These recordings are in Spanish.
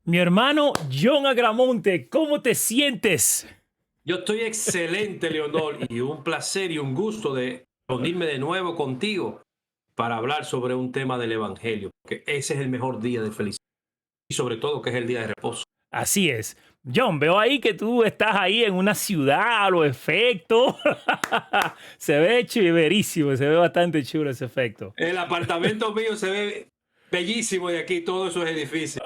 Mi hermano John Agramonte, ¿cómo te sientes? Yo estoy excelente, Leonor, y un placer y un gusto de reunirme de nuevo contigo para hablar sobre un tema del Evangelio, que ese es el mejor día de felicidad y sobre todo que es el día de reposo. Así es. John, veo ahí que tú estás ahí en una ciudad a los efectos. Se ve chéverísimo, se ve bastante chulo ese efecto. El apartamento mío se ve bellísimo de aquí, todos esos edificios.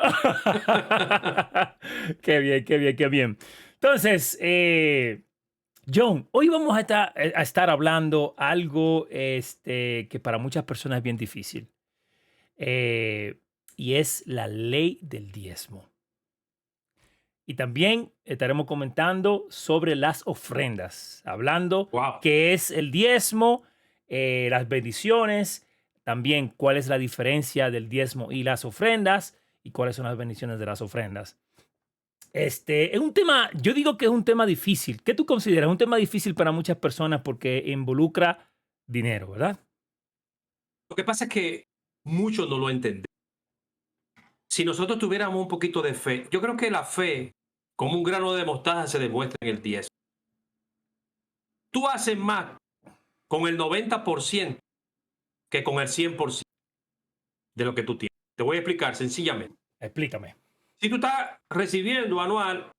Qué bien, qué bien, qué bien. Entonces, John, hoy vamos a estar hablando algo que para muchas personas es bien difícil. eh, y es la ley del diezmo. Y también estaremos comentando sobre las ofrendas, hablando Wow. qué es el diezmo, las bendiciones, también cuál es la diferencia del diezmo y las ofrendas y cuáles son las bendiciones de las ofrendas. Es un tema, yo digo que es un tema difícil. ¿Qué tú consideras? Un tema difícil para muchas personas porque involucra dinero, ¿verdad? Lo que pasa es que muchos no lo entienden. Si nosotros tuviéramos un poquito de fe, yo creo que la fe, como un grano de mostaza, se demuestra en el 10. Tú haces más con el 90% que con el 100% de lo que tú tienes. Te voy a explicar sencillamente. Explícame. Si tú estás recibiendo anual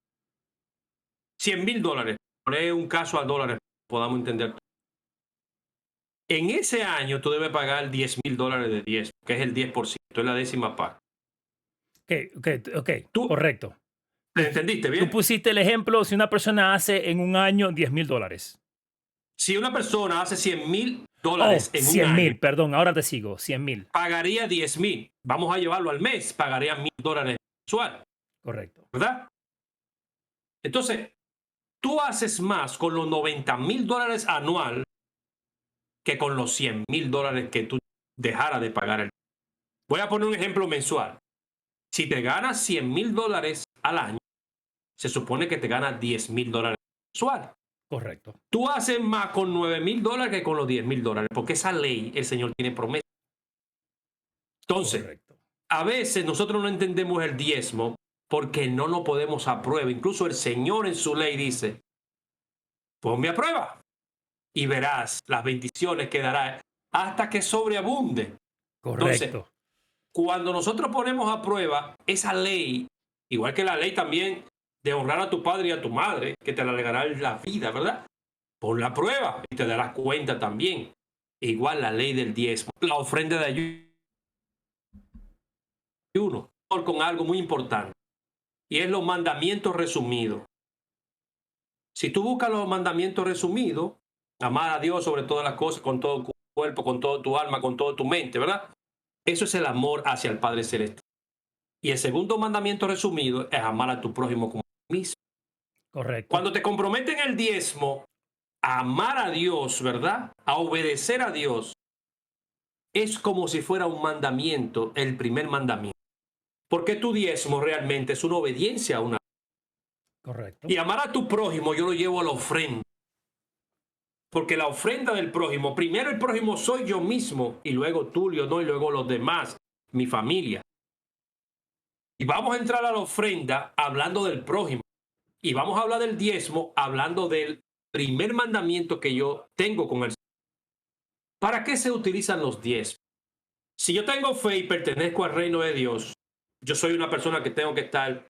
$100,000, poner un caso a dólares, podamos entender. En ese año tú debes pagar $10,000 de 10, que es el 10%, es la décima parte. Ok, ok, ok, ¿Tú correcto. te Tú, entendiste tú bien? pusiste el ejemplo, si una persona hace en un año $10,000. Si una persona hace cien mil Oh, dólares en un 100 año, mil, perdón, ahora te sigo, 100,000. pagaría 10,000. Vamos a llevarlo al mes, pagaría $1,000 mensual, Correcto, ¿verdad? Entonces, tú haces más con los $90,000 anual que con los $100,000 que tú dejaras de pagar. Voy a poner un ejemplo mensual. Si te ganas $100,000 al año, se supone que te ganas $10,000 mensual. correcto, Tú haces más con $9,000 que con los $10,000, porque esa ley el Señor tiene promesa. Entonces, correcto. a veces nosotros no entendemos el diezmo porque no lo podemos a prueba. Incluso el Señor en su ley dice, ponme a prueba y verás las bendiciones que dará hasta que sobreabunde. Entonces, Correcto. cuando nosotros ponemos a prueba esa ley, igual que la ley también de honrar a tu padre y a tu madre, que te la alegará la vida, ¿verdad? Pon la prueba y te darás cuenta también. Igual la ley del diezmo, la ofrenda de ayuno, con algo muy importante, y es los mandamientos resumidos. Si tú buscas los mandamientos resumidos, amar a Dios sobre todas las cosas, con todo tu cuerpo, con toda tu alma, con toda tu mente, ¿verdad? Eso es el amor hacia el Padre Celeste. Y el segundo mandamiento resumido es amar a tu prójimo como a ti mismo. Correcto. Cuando te comprometen el diezmo, a amar a Dios, ¿verdad? A obedecer a Dios, es como si fuera un mandamiento, el primer mandamiento. Porque tu diezmo realmente es una obediencia a una. Correcto. Y amar a tu prójimo yo lo llevo a la ofrenda. Porque la ofrenda del prójimo, primero el prójimo soy yo mismo, y luego tú, Leonor, y luego los demás, mi familia. Y vamos a entrar a la ofrenda hablando del prójimo. Y vamos a hablar del diezmo hablando del primer mandamiento que yo tengo con el Señor. ¿Para qué se utilizan los diezmos? Si yo tengo fe y pertenezco al reino de Dios, yo soy una persona que tengo que estar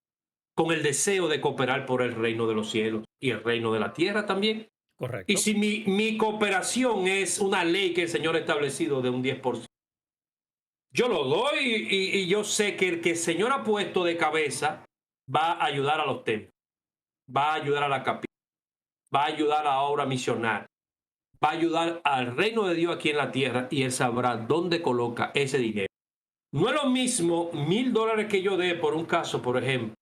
con el deseo de cooperar por el reino de los cielos y el reino de la tierra también. Y Correcto. si mi cooperación es una ley que el Señor ha establecido de un 10%, yo lo doy y yo sé que el que el Señor ha puesto de cabeza va a ayudar a los templos, va a ayudar a la capilla, va a ayudar a la obra misional, va a ayudar al reino de Dios aquí en la tierra y Él sabrá dónde coloca ese dinero. No es lo mismo $1,000 que yo dé por un caso, por ejemplo,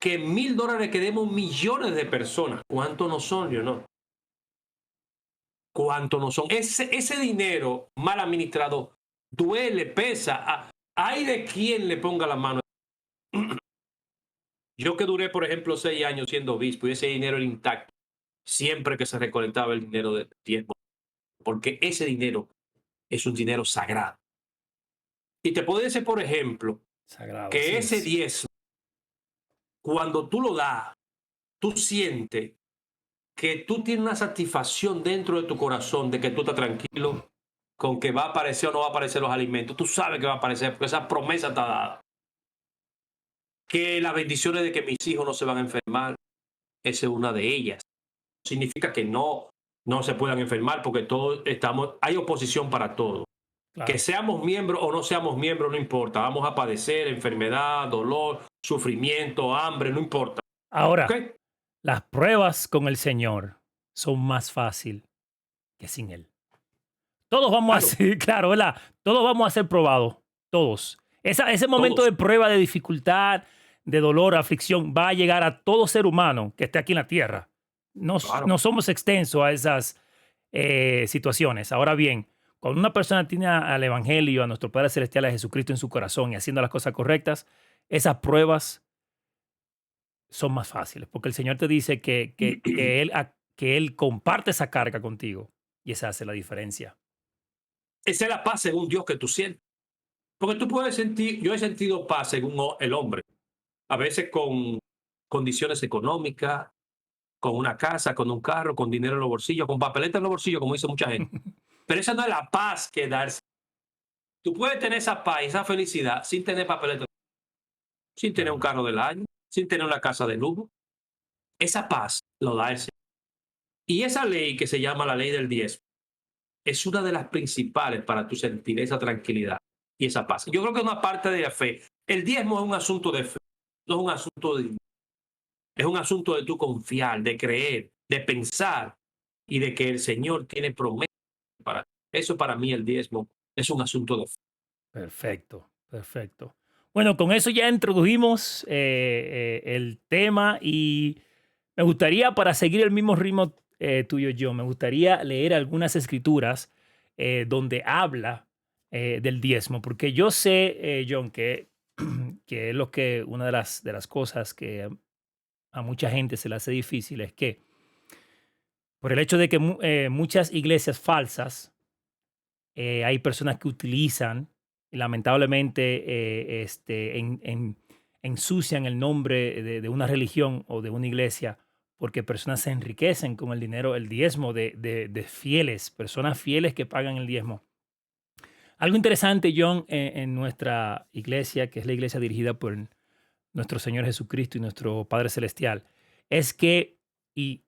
que $1,000 que demos millones de personas. ¿Cuántos no son, yo no? ¿Cuántos no son? Ese dinero mal administrado duele, pesa. Hay de quien le ponga la mano. Yo que duré, por ejemplo, 6 años siendo obispo y ese dinero era intacto, siempre que se recolectaba el dinero del tiempo, porque ese dinero es un dinero sagrado. Y te puedo decir, por ejemplo, Sagrado, que así ese es. 10 cuando tú lo das, tú sientes que tú tienes una satisfacción dentro de tu corazón de que tú estás tranquilo con que va a aparecer o no va a aparecer los alimentos. Tú sabes que va a aparecer porque esa promesa está dada. Que las bendiciones de que mis hijos no se van a enfermar, esa es una de ellas. Significa que no se puedan enfermar porque todos estamos, hay oposición para todo. Que Claro. seamos miembros o no seamos miembros, no importa. Vamos a padecer enfermedad, dolor, sufrimiento, hambre, no importa. ¿Ok? Ahora, las pruebas con el Señor son más fácil que sin Él. Todos vamos a Claro, ser, claro, ¿verdad? Todos vamos a ser probados, todos. Ese momento todos. de prueba, de dificultad, de dolor, aflicción, va a llegar a todo ser humano que esté aquí en la tierra. No, Claro. no somos extensos a esas situaciones. Ahora bien, cuando una persona tiene al Evangelio, a nuestro Padre Celestial, a Jesucristo en su corazón y haciendo las cosas correctas, esas pruebas son más fáciles, porque el Señor te dice que él comparte esa carga contigo y esa hace la diferencia. Esa es la paz según Dios que tú sientes. Porque tú puedes sentir, yo he sentido paz según el hombre, a veces con condiciones económicas, con una casa, con un carro, con dinero en los bolsillos, con papeleta en los bolsillos, como dice mucha gente. Pero esa no es la paz que darse. Tú puedes tener esa paz y esa felicidad sin tener papeleta, sin tener un Claro. carro del año, sin tener una casa de lujo. Esa paz lo da el Señor. Y esa ley que se llama la ley del 10 es una de las principales para tu sentir esa tranquilidad y esa paz. Yo creo que es una parte de la fe. El diezmo es un asunto de fe, no es un asunto de dinero. Es un asunto de tu confiar, de creer, de pensar y de que el Señor tiene promesas para ti. Eso para mí el diezmo es un asunto de fe. Perfecto, perfecto. Bueno, con eso ya introdujimos el tema y me gustaría, para seguir el mismo ritmo tuyo, yo, me gustaría leer algunas escrituras donde habla del diezmo, porque yo sé, John, que es lo que una de las cosas que a mucha gente se le hace difícil es que por el hecho de que muchas iglesias falsas, hay personas que utilizan y lamentablemente ensucian el nombre de una religión o de una iglesia porque personas se enriquecen con el dinero, el diezmo de fieles, personas fieles que pagan el diezmo. Algo interesante, John, en nuestra iglesia, que es la iglesia dirigida por nuestro Señor Jesucristo y nuestro Padre Celestial, es que, y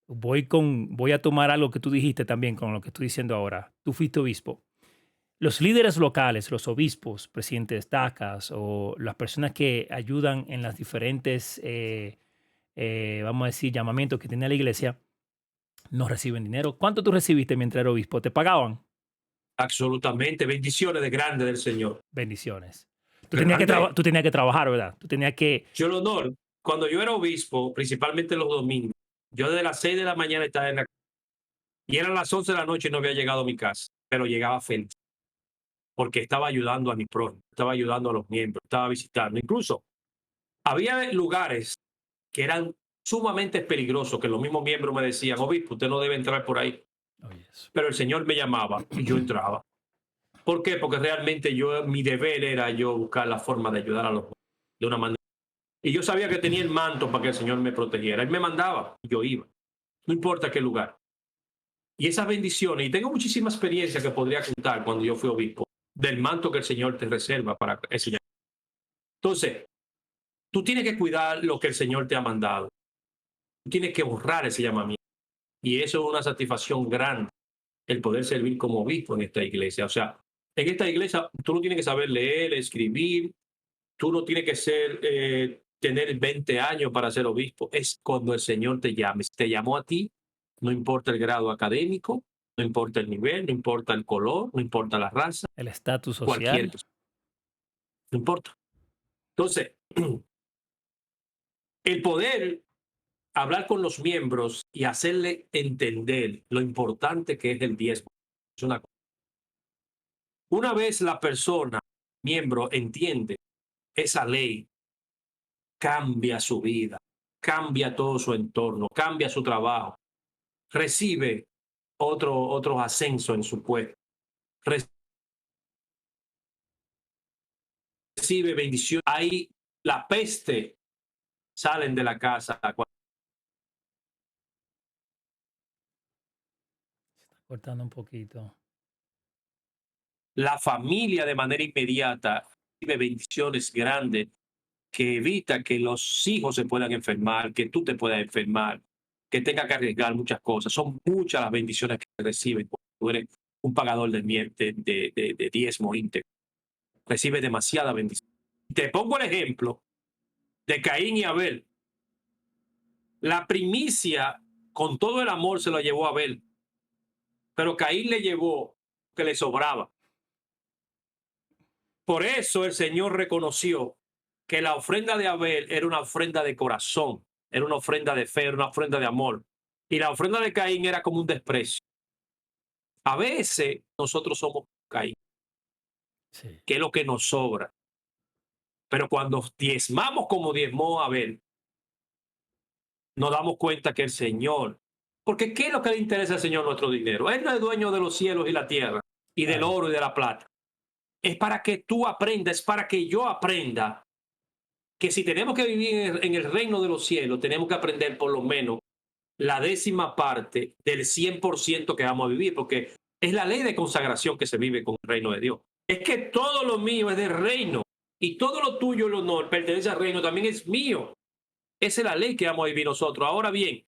voy a tomar algo que tú dijiste también con lo que estoy diciendo ahora. Tú fuiste obispo. Los líderes locales, los obispos, presidentes de estacas o las personas que ayudan en las diferentes, vamos a decir, llamamientos que tiene la iglesia, no reciben dinero. ¿Cuánto tú recibiste mientras era obispo? ¿Te pagaban? Absolutamente. Bendiciones de grande del Señor. Bendiciones. Grande. Tú tenías que trabajar, ¿verdad? Tú tenías que... Yo el honor, cuando yo era obispo, principalmente los domingos, yo desde las 6 de la mañana estaba en la... Y eran las 11 de la noche y no había llegado a mi casa, pero llegaba feliz, porque estaba ayudando a mi prójimo, estaba ayudando a los miembros, estaba visitando. Incluso había lugares que eran sumamente peligrosos, que los mismos miembros me decían, obispo, usted no debe entrar por ahí. Oh, yes. Pero el Señor me llamaba y yo entraba. ¿Por qué? Porque realmente mi deber era yo buscar la forma de ayudar a los de una manera. Y yo sabía que tenía el manto para que el Señor me protegiera. Él me mandaba y yo iba. No importa qué lugar. Y esas bendiciones, y tengo muchísima experiencia que podría contar cuando yo fui obispo, del manto que el Señor te reserva para enseñar. Entonces, tú tienes que cuidar lo que el Señor te ha mandado. Tú tienes que honrar ese llamamiento. Y eso es una satisfacción grande, el poder servir como obispo en esta iglesia. O sea, en esta iglesia tú no tienes que saber leer, escribir, tú no tienes que tener 20 años para ser obispo. Es cuando el Señor te llame. Si te llamó a ti, no importa el grado académico, no importa el nivel, no importa el color, no importa la raza, El estatus cualquier social, persona, no importa. Entonces, el poder hablar con los miembros y hacerle entender lo importante que es el diezmo. Es una vez la persona, miembro, entiende esa ley, cambia su vida, cambia todo su entorno, cambia su trabajo, recibe otros ascensos en su puesto, recibe bendición. Ahí la peste salen de la casa. Se está cortando un poquito. La familia de manera inmediata recibe bendiciones grandes que evita que los hijos se puedan enfermar, que tú te puedas enfermar, que tengas que arriesgar muchas cosas. Son muchas las bendiciones que reciben cuando tú eres un pagador de diezmo íntegro. Recibes demasiada bendición. Te pongo el ejemplo de Caín y Abel. La primicia, con todo el amor, se lo llevó a Abel, pero Caín le llevó que le sobraba. Por eso el Señor reconoció que la ofrenda de Abel era una ofrenda de corazón, era una ofrenda de fe, era una ofrenda de amor. Y la ofrenda de Caín era como un desprecio. A veces nosotros somos Caín, Sí. que es lo que nos sobra. Pero cuando diezmamos como diezmó Abel, nos damos cuenta que el Señor, porque ¿qué es lo que le interesa al Señor nuestro dinero? Él no es dueño de los cielos y la tierra, y del Claro. oro y de la plata. Es para que tú aprendas, es para que yo aprenda que si tenemos que vivir en el reino de los cielos, tenemos que aprender por lo menos la décima parte del 100% que vamos a vivir, porque es la ley de consagración que se vive con el reino de Dios. Es que todo lo mío es del reino y todo lo tuyo, el honor, pertenece al reino, también es mío. Esa es la ley que vamos a vivir nosotros. Ahora bien,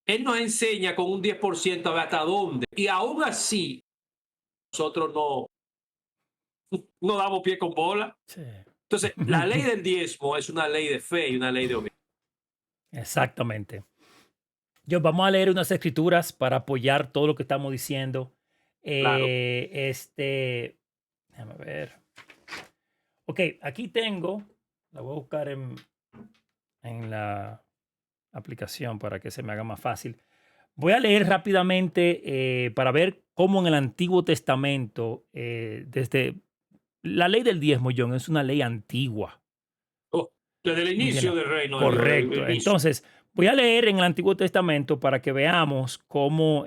Él nos enseña con un 10% a ver hasta dónde. Y aún así, nosotros no damos pie con bola. Sí. Entonces, la ley del diezmo es una ley de fe y una ley de obediencia. Exactamente. Yo vamos a leer unas escrituras para apoyar todo lo que estamos diciendo. Claro, Déjame ver. Ok, aquí tengo, la voy a buscar en la aplicación para que se me haga más fácil. Voy a leer rápidamente para ver cómo en el Antiguo Testamento, desde la ley del diezmo, John, es una ley antigua. oh, desde el inicio ¿Entiendes? del reino de Dios, el Correcto. inicio. Entonces, voy a leer en el Antiguo Testamento para que veamos cómo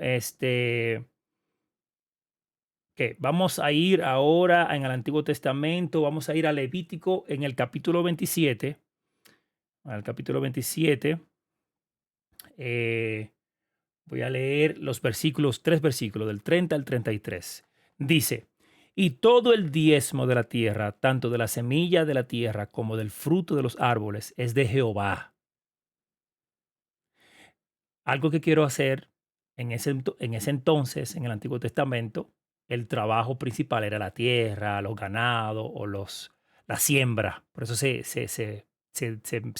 que vamos a ir ahora en el Antiguo Testamento, vamos a ir a Levítico en el capítulo 27. Al capítulo 27, eh, voy a leer los versículos, tres versículos, del 30 al 33. Dice, y todo el diezmo de la tierra, tanto de la semilla de la tierra como del fruto de los árboles, es de Jehová. Algo que quiero hacer en ese entonces, en el Antiguo Testamento, el trabajo principal era la tierra, los ganados o la siembra. Por eso se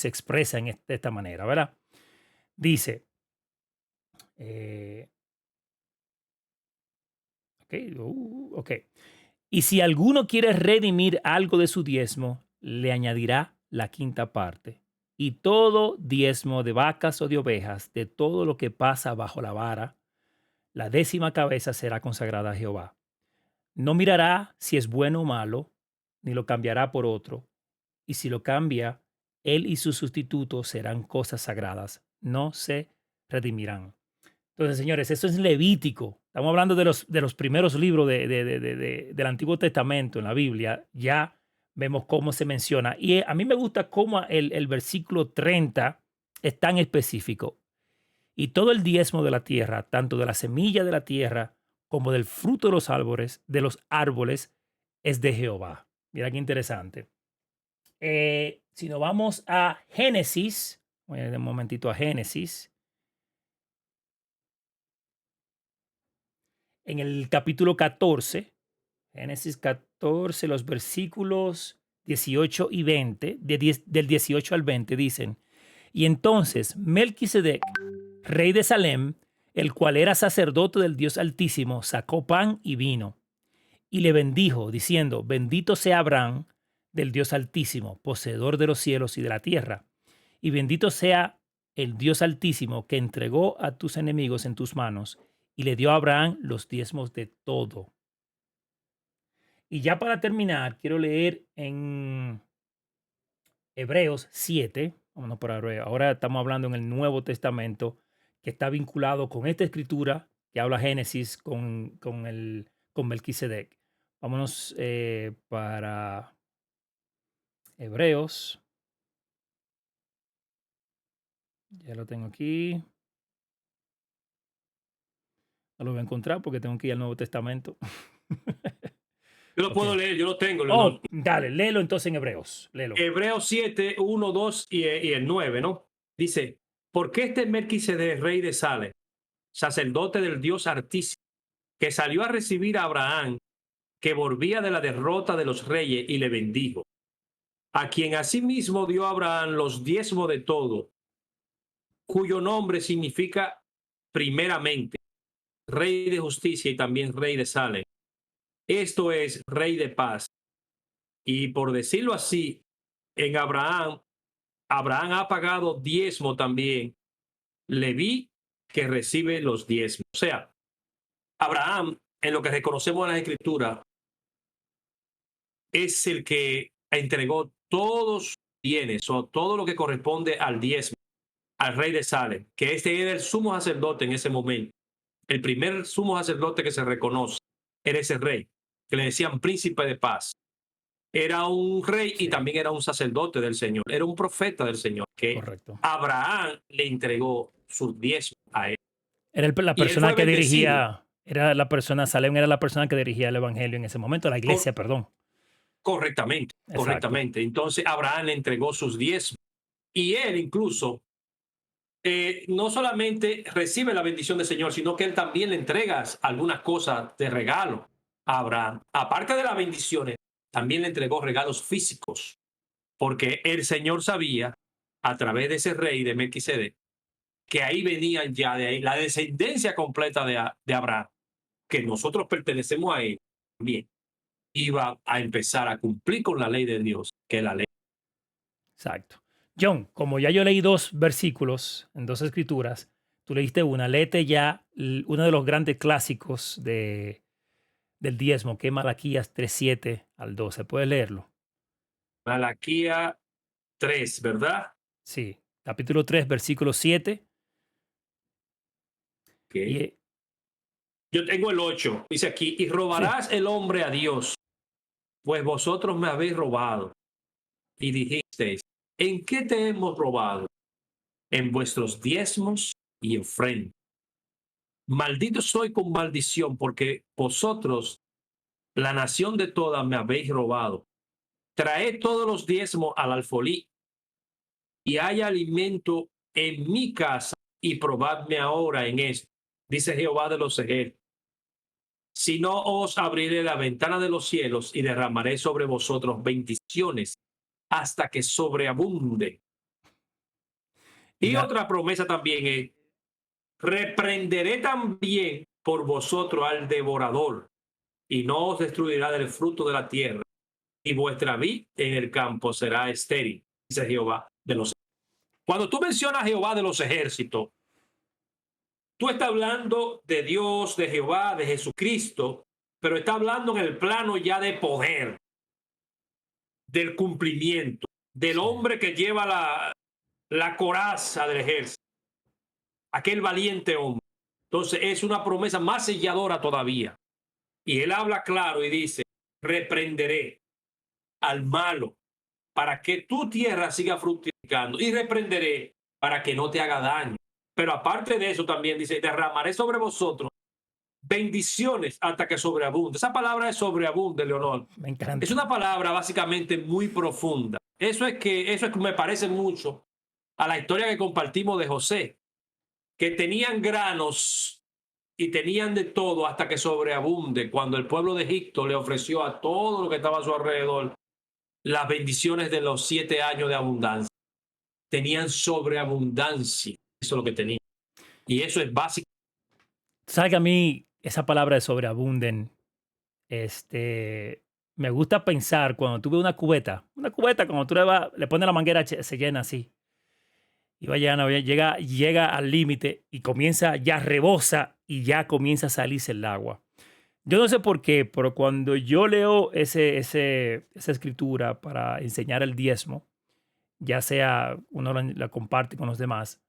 expresa de esta manera, ¿verdad? Dice, eh, ok. Y si alguno quiere redimir algo de su diezmo, le añadirá la quinta parte. Y todo diezmo de vacas o de ovejas, de todo lo que pasa bajo la vara, la décima cabeza será consagrada a Jehová. No mirará si es bueno o malo, ni lo cambiará por otro. Y si lo cambia, él y su sustituto serán cosas sagradas. No se redimirán. Entonces, señores, eso es Levítico. Estamos hablando de los primeros libros del Antiguo Testamento en la Biblia. Ya vemos cómo se menciona. Y a mí me gusta cómo el versículo 30 es tan específico. Y todo el diezmo de la tierra, tanto de la semilla de la tierra como del fruto de los árboles, es de Jehová. Mira qué interesante. Si nos vamos a Génesis, voy a ir un momentito a Génesis, en el capítulo 14, Génesis 14, los versículos 18 y 20, del 18 al 20 dicen, y entonces Melquisedec, rey de Salem, el cual era sacerdote del Dios Altísimo, sacó pan y vino, y le bendijo, diciendo, bendito sea Abraham del Dios Altísimo, poseedor de los cielos y de la tierra, y bendito sea el Dios Altísimo que entregó a tus enemigos en tus manos, y le dio a Abraham los diezmos de todo. Y ya para terminar, quiero leer en Hebreos 7. Vámonos para Hebreos. Ahora estamos hablando en el Nuevo Testamento, que está vinculado con esta escritura que habla Génesis con Melquisedec. Vámonos para Hebreos Ya lo tengo aquí. No lo voy a encontrar porque tengo que ir al Nuevo Testamento. Yo lo Ok. puedo leer, yo lo tengo, Leonor. Oh, dale, léelo entonces en Hebreos. Léelo. Hebreos 7, 1, 2 y el 9, ¿no? Dice, porque este Melquisedec, rey de Salem, sacerdote del Dios Altísimo, que salió a recibir a Abraham, que volvía de la derrota de los reyes y le bendijo, a quien asimismo dio a Abraham los diezmos de todo, cuyo nombre significa primeramente rey de justicia y también rey de Salem. Esto es rey de paz. Y por decirlo así, en Abraham ha pagado diezmo también. Leví que recibe los diezmos. O sea, Abraham, en lo que reconocemos en la Escritura, es el que entregó todos sus bienes o todo lo que corresponde al diezmo al rey de Salem, que este era el sumo sacerdote en ese momento. El primer sumo sacerdote que se reconoce era ese rey, que le decían príncipe de paz. Era un rey y Sí, también era un sacerdote del Señor, era un profeta del Señor, que correcto. Abraham le entregó sus diezmos a él. Era la Y él persona fue que bendecido. dirigía, era la persona, Salem era la persona que dirigía el evangelio en ese momento, la Cor- iglesia, perdón. correctamente, Exacto. correctamente. Entonces Abraham le entregó sus diezmos y él incluso no solamente recibe la bendición del Señor, sino que él también le entrega algunas cosas de regalo a Abraham. Aparte de las bendiciones, también le entregó regalos físicos, porque el Señor sabía a través de ese rey de Melquisedec que ahí venían ya de ahí la descendencia completa de Abraham, que nosotros pertenecemos a él también, iba a empezar a cumplir con la ley de Dios, que es la ley. Exacto. John, como ya yo leí dos versículos en dos escrituras, tú leíste una, léete ya uno de los grandes clásicos del diezmo, que es Malaquías 3:7 al 12. ¿Puedes leerlo? Malaquía 3, ¿verdad? Sí, capítulo 3, versículo 7. Y, Okay. Yo tengo el 8, dice aquí, y sí, robarás el hombre a Dios, pues vosotros me habéis robado. Y dijisteis, ¿en qué te hemos robado? En vuestros diezmos y ofrendas. Maldito soy con maldición, porque vosotros, la nación de todas, me habéis robado. Traed todos los diezmos al alfolí, y haya alimento en mi casa, y probadme ahora en esto, dice Jehová de los ejércitos. Si no, os abriré la ventana de los cielos y derramaré sobre vosotros bendiciones hasta que sobreabunde. Y ya, otra promesa también es, reprenderé también por vosotros al devorador, y no os destruirá del fruto de la tierra, y vuestra vid en el campo será estéril, dice Jehová de los ejércitos. Cuando tú mencionas Jehová de los ejércitos, tú estás hablando de Dios, de Jehová, de Jesucristo, pero está hablando en el plano ya de poder, del cumplimiento, del sí, hombre que lleva la coraza del ejército, aquel valiente hombre. Entonces es una promesa más selladora todavía. Y él habla claro y dice, reprenderé al malo para que tu tierra siga fructificando y reprenderé para que no te haga daño. Pero aparte de eso también dice, derramaré sobre vosotros bendiciones hasta que sobreabunde. Esa palabra es sobreabunde, Leonor. me Es encanta. una palabra básicamente muy profunda. Eso es que me parece mucho a la historia que compartimos de José, que tenían granos y tenían de todo hasta que sobreabunde, cuando el pueblo de Egipto le ofreció a todo lo que estaba a su alrededor las bendiciones de los 7 años de abundancia. Tenían sobreabundancia, eso es lo que tenían. Y eso es básico. ¿Sabes que a mí esa palabra de sobreabunden, me gusta pensar cuando tuve una cubeta, cuando tú le pones la manguera, se llena así. Y va llegando, llega al límite y comienza, ya rebosa y ya comienza a salirse el agua. Yo no sé por qué, pero cuando yo leo esa escritura para enseñar el diezmo, ya sea uno la comparte con los demás,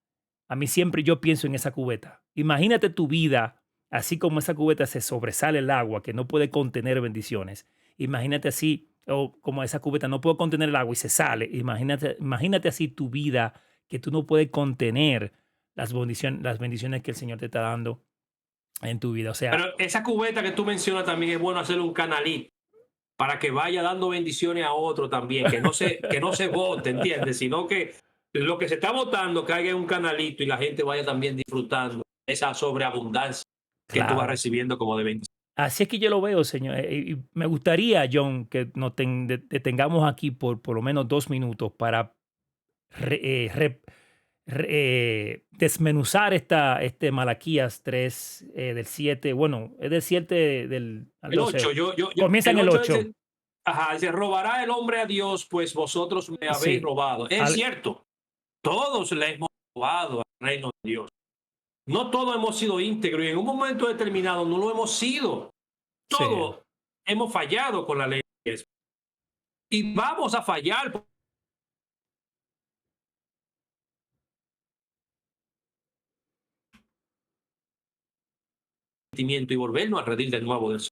a mí siempre yo pienso en esa cubeta. Imagínate tu vida, así como esa cubeta se sobresale el agua, que no puede contener bendiciones. Imagínate así, o como esa cubeta no puede contener el agua y se sale. Imagínate así tu vida que tú no puedes contener las bendiciones que el Señor te está dando en tu vida. O sea, Pero esa cubeta que tú mencionas también es bueno hacerle un canalito para que vaya dando bendiciones a otro también, que no se vote, ¿entiendes? Sino que lo que se está votando caiga en un canalito y la gente vaya también disfrutando esa sobreabundancia que tú vas claro. recibiendo como de bendición. Así es que yo lo veo, Señor. Y me gustaría, John, que nos detengamos aquí por lo menos 2 minutos para re- re- desmenuzar este Malaquías 3 del 7. Bueno, es del 7 al El 12. 8, Comienza en el el 8 8. dice, ajá, dice, robará el hombre a Dios, pues vosotros me habéis Sí. robado. Es Al- cierto, todos le hemos robado al reino de Dios. No todos hemos sido íntegros y en un momento determinado no lo hemos sido. sí, Todos hemos fallado con la ley y vamos a fallar por el sentimiento y volvernos a redil de nuevo del Señor.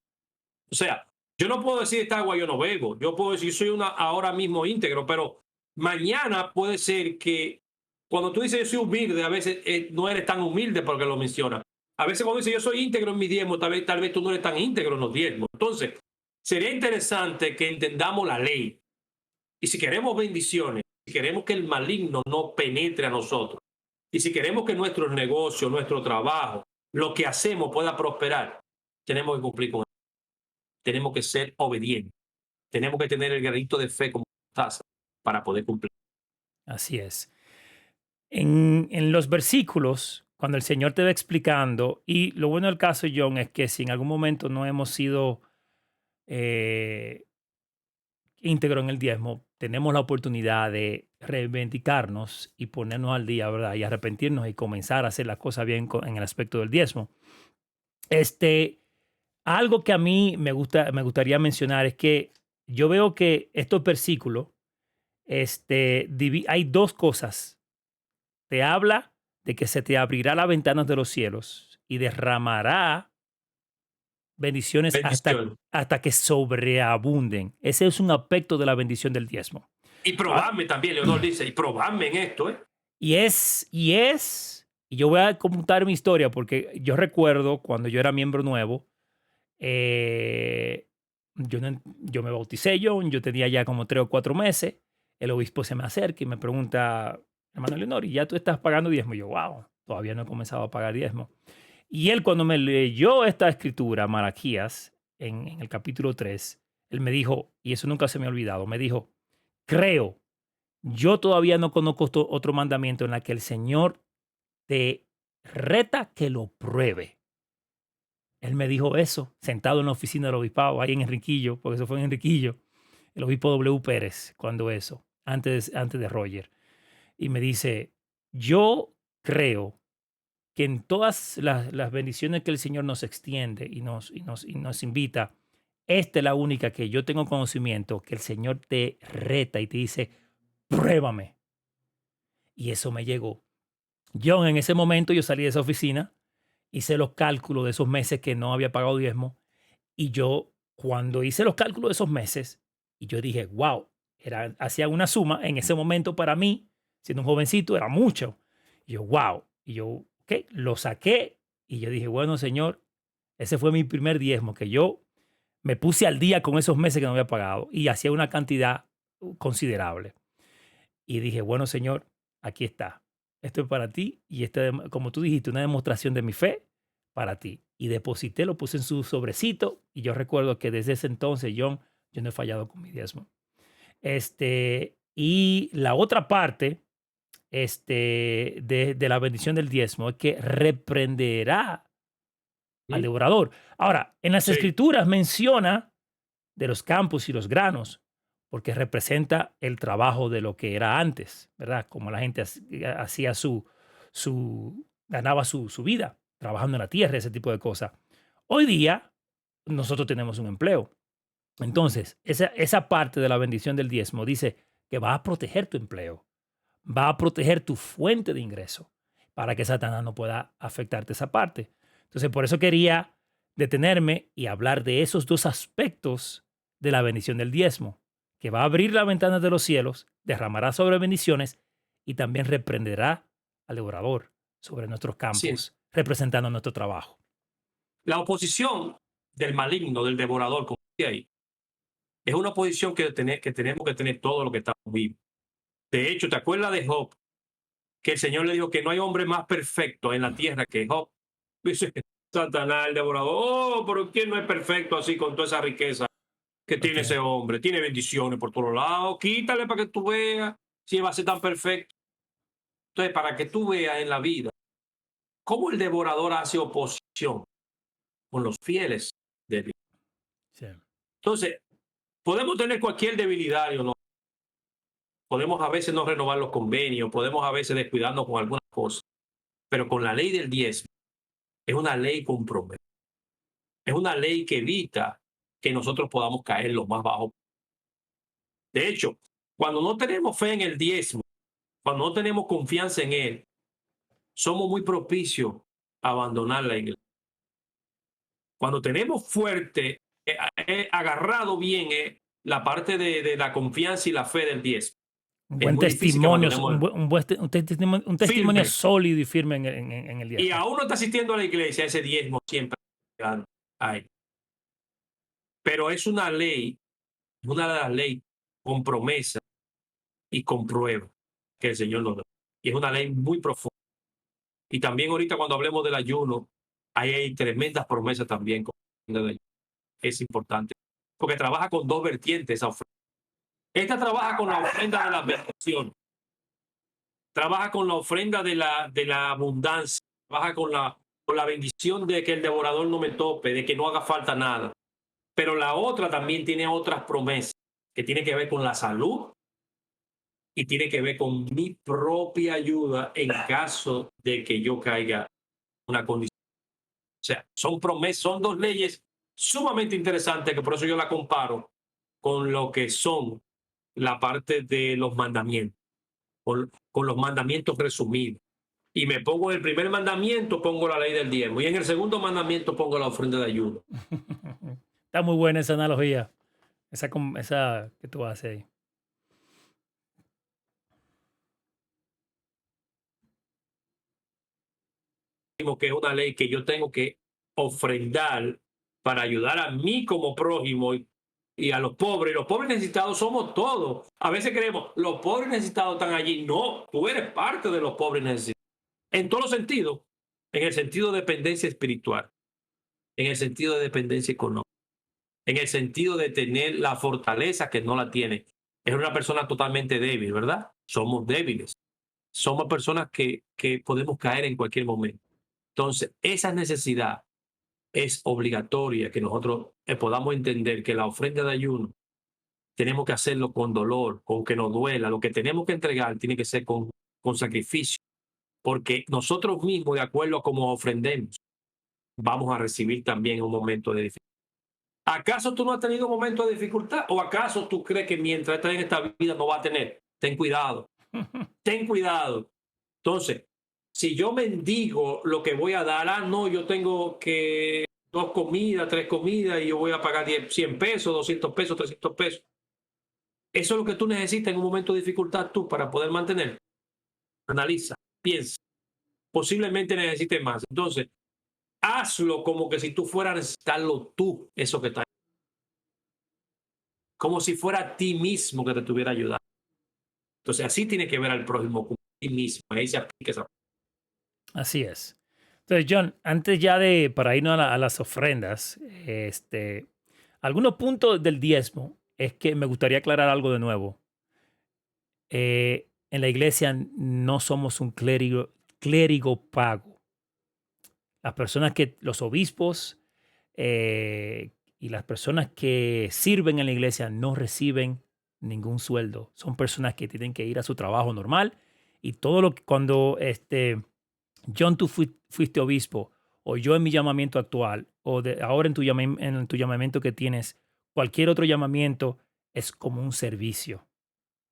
O sea, yo no puedo decir esta agua yo no bebo. Yo puedo decir soy una ahora mismo íntegro, pero mañana puede ser que cuando tú dices yo soy humilde, a veces no eres tan humilde porque lo mencionas. A veces cuando dices yo soy íntegro en mi diezmo, tal vez tú no eres tan íntegro en los diezmos. Entonces, sería interesante que entendamos la ley. Y si queremos bendiciones, si queremos que el maligno no penetre a nosotros, y si queremos que nuestros negocios, nuestro trabajo, lo que hacemos pueda prosperar, tenemos que cumplir con eso. Tenemos que ser obedientes. Tenemos que tener el granito de fe como taza para poder cumplir. así es. En los versículos, cuando el Señor te va explicando, y lo bueno del caso, John, es que si en algún momento no hemos sido eh, íntegro en el diezmo, tenemos la oportunidad de reivindicarnos y ponernos al día, ¿verdad? Y arrepentirnos y comenzar a hacer las cosas bien en el aspecto del diezmo. Este, algo que a mí me gustaría mencionar es que yo veo que estos versículos, hay dos cosas. Te habla de que se te abrirá las ventanas de los cielos y derramará bendiciones Bendición. hasta que sobreabunden. Ese es un aspecto de la bendición del diezmo. Y Ah, probadme también, Leonor dice, y probadme en esto, ¿eh? y yo voy a contar mi historia porque yo recuerdo cuando yo era miembro nuevo, yo me bauticé, yo tenía ya como 3 o 4 meses, el obispo se me acerca y me pregunta, hermano Leonor, ¿y ya tú estás pagando diezmo? Y yo, wow, todavía no he comenzado a pagar diezmo. Y él cuando me leyó esta escritura, Malaquías, en el capítulo 3, él me dijo, y eso nunca se me ha olvidado, me dijo, creo, yo todavía no conozco otro mandamiento en la que el Señor te reta que lo pruebe. Él me dijo eso, sentado en la oficina del obispado, ahí en Enriquillo, porque eso fue en Enriquillo, el obispo W. Pérez, cuando eso, antes de Roger. Y me dice, yo creo que en todas las bendiciones que el Señor nos extiende y nos invita, esta es la única que yo tengo conocimiento, que el Señor te reta y te dice, pruébame. Y eso me llegó. Yo en ese momento yo salí de esa oficina, hice los cálculos de esos meses que no había pagado diezmo y yo cuando hice los cálculos de esos meses y yo dije, wow, hacía una suma en ese momento para mí, siendo un jovencito, era mucho. Y yo, wow. Y yo, ok, lo saqué y yo dije, bueno, Señor, ese fue mi primer diezmo, que yo me puse al día con esos meses que no había pagado y hacía una cantidad considerable. Y dije, bueno, Señor, aquí está. Esto es para ti y como tú dijiste, una demostración de mi fe para ti. Y deposité, lo puse en su sobrecito y yo recuerdo que desde ese entonces, John, yo no he fallado con mi diezmo. Y la otra parte de la bendición del diezmo es que reprenderá al ¿Mm? devorador. Ahora, en las Sí, escrituras menciona de los campos y los granos, porque representa el trabajo de lo que era antes, ¿verdad? Como la gente hacía ganaba su vida trabajando en la tierra, ese tipo de cosas. Hoy día, nosotros tenemos un empleo. Entonces, esa parte de la bendición del diezmo dice que va a proteger tu empleo, va a proteger tu fuente de ingreso para que Satanás no pueda afectarte esa parte. Entonces, por eso quería detenerme y hablar de esos dos aspectos de la bendición del diezmo, que va a abrir las ventanas de los cielos, derramará sobre bendiciones y también reprenderá al devorador sobre nuestros Así es. campos, representando nuestro trabajo. La oposición del maligno, del devorador, como decía ahí, es una oposición que tenemos que tener todo lo que estamos vivos. De hecho, ¿te acuerdas de Job? Que el Señor le dijo que no hay hombre más perfecto en la tierra que Job. Dice Satanás, el devorador, oh, pero ¿quién no es perfecto así con toda esa riqueza que tiene Okay. ese hombre? Tiene bendiciones por todos lados. Quítale para que tú veas si va a ser tan perfecto. Entonces, para que tú veas en la vida cómo el devorador hace oposición con los fieles de Dios. Sí. Entonces, podemos tener cualquier debilidad, ¿o no? Podemos a veces no renovar los convenios, podemos a veces descuidarnos con algunas cosas, pero con la ley del 10 es una ley con promesa. Es una ley que evita que nosotros podamos caer lo más bajo. De hecho, cuando no tenemos fe en el diezmo, cuando no tenemos confianza en él, somos muy propicios a abandonar la iglesia. Cuando tenemos fuerte, agarrado bien la parte de la confianza y la fe del diezmo, Un es buen muy difícil que testimonio, abandonemos un testimonio firme. sólido y firme en el Y diezmo. aún no está asistiendo a la iglesia, ese diezmo siempre hay. Pero es una ley, una de las leyes con promesa y con prueba que el Señor nos da. Y es una ley muy profunda. Y también ahorita cuando hablemos del ayuno, ahí hay tremendas promesas también. Es importante. Porque trabaja con dos vertientes esa ofrenda. Esta trabaja con la ofrenda de la bendición. Trabaja con la ofrenda de la abundancia. Trabaja con la bendición de que el devorador no me tope, de que no haga falta nada. Pero la otra también tiene otras promesas que tiene que ver con la salud y tiene que ver con mi propia ayuda en caso de que yo caiga en una condición. O sea, son promesas, son dos leyes sumamente interesantes que por eso yo la comparo con lo que son la parte de los mandamientos, con los mandamientos resumidos. Y me pongo en el primer mandamiento, pongo la ley del diezmo. Y en el segundo mandamiento pongo la ofrenda de ayuda. Está muy buena esa analogía, esa que tú haces ahí. Que es una ley que yo tengo que ofrendar para ayudar a mí como prójimo y a los pobres. Los pobres necesitados somos todos. A veces creemos, los pobres necesitados están allí. No, tú eres parte de los pobres necesitados. En todos los sentidos. En el sentido de dependencia espiritual. En el sentido de dependencia económica. En el sentido de tener la fortaleza que no la tiene. Es una persona totalmente débil, ¿verdad? Somos débiles. Somos personas que podemos caer en cualquier momento. Entonces, esa necesidad es obligatoria que nosotros podamos entender que la ofrenda de ayuno tenemos que hacerlo con dolor, con que nos duela. Lo que tenemos que entregar tiene que ser con sacrificio, porque nosotros mismos, de acuerdo a cómo ofrendemos, vamos a recibir también un momento de dificultad. ¿Acaso tú no has tenido un momento de dificultad? ¿O acaso tú crees que mientras estás en esta vida no va a tener? Ten cuidado, ten cuidado. Entonces, si yo mendigo lo que voy a dar, no, yo tengo que 2 comidas, 3 comidas y yo voy a pagar 100 pesos, 200 pesos, 300 pesos. Eso es lo que tú necesitas en un momento de dificultad tú para poder mantener. Analiza, piensa. Posiblemente necesites más. Entonces, hazlo como que si tú fueras a necesitarlo tú, eso que está. Como si fuera a ti mismo que te estuviera ayudando. Entonces, así tiene que ver al prójimo como a ti mismo. Ahí se aplica esa. Así es. Entonces, John, antes ya para irnos a las ofrendas, algunos puntos del diezmo es que me gustaría aclarar algo de nuevo. En la iglesia no somos un clérigo pago. Las personas los obispos y las personas que sirven en la iglesia no reciben ningún sueldo. Son personas que tienen que ir a su trabajo normal y todo lo que cuando John, tú fuiste obispo, o yo en mi llamamiento actual, o ahora en tu llamamiento que tienes, cualquier otro llamamiento es como un servicio.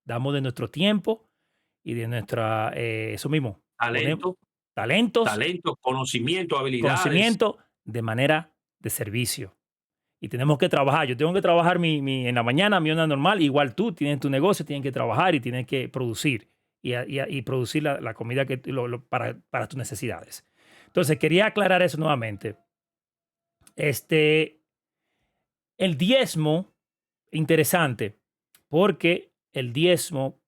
Damos de nuestro tiempo y de eso mismo, ponemos Talento, talentos, talento, conocimiento, habilidades. conocimiento de manera de servicio. Y tenemos que trabajar. Yo tengo que trabajar en la mañana, mi hora normal. Igual tú tienes tu negocio, tienes que trabajar y tienes que producir. y producir la comida para tus necesidades. Entonces, quería aclarar eso nuevamente. Este, el diezmo, interesante, porque el diezmo,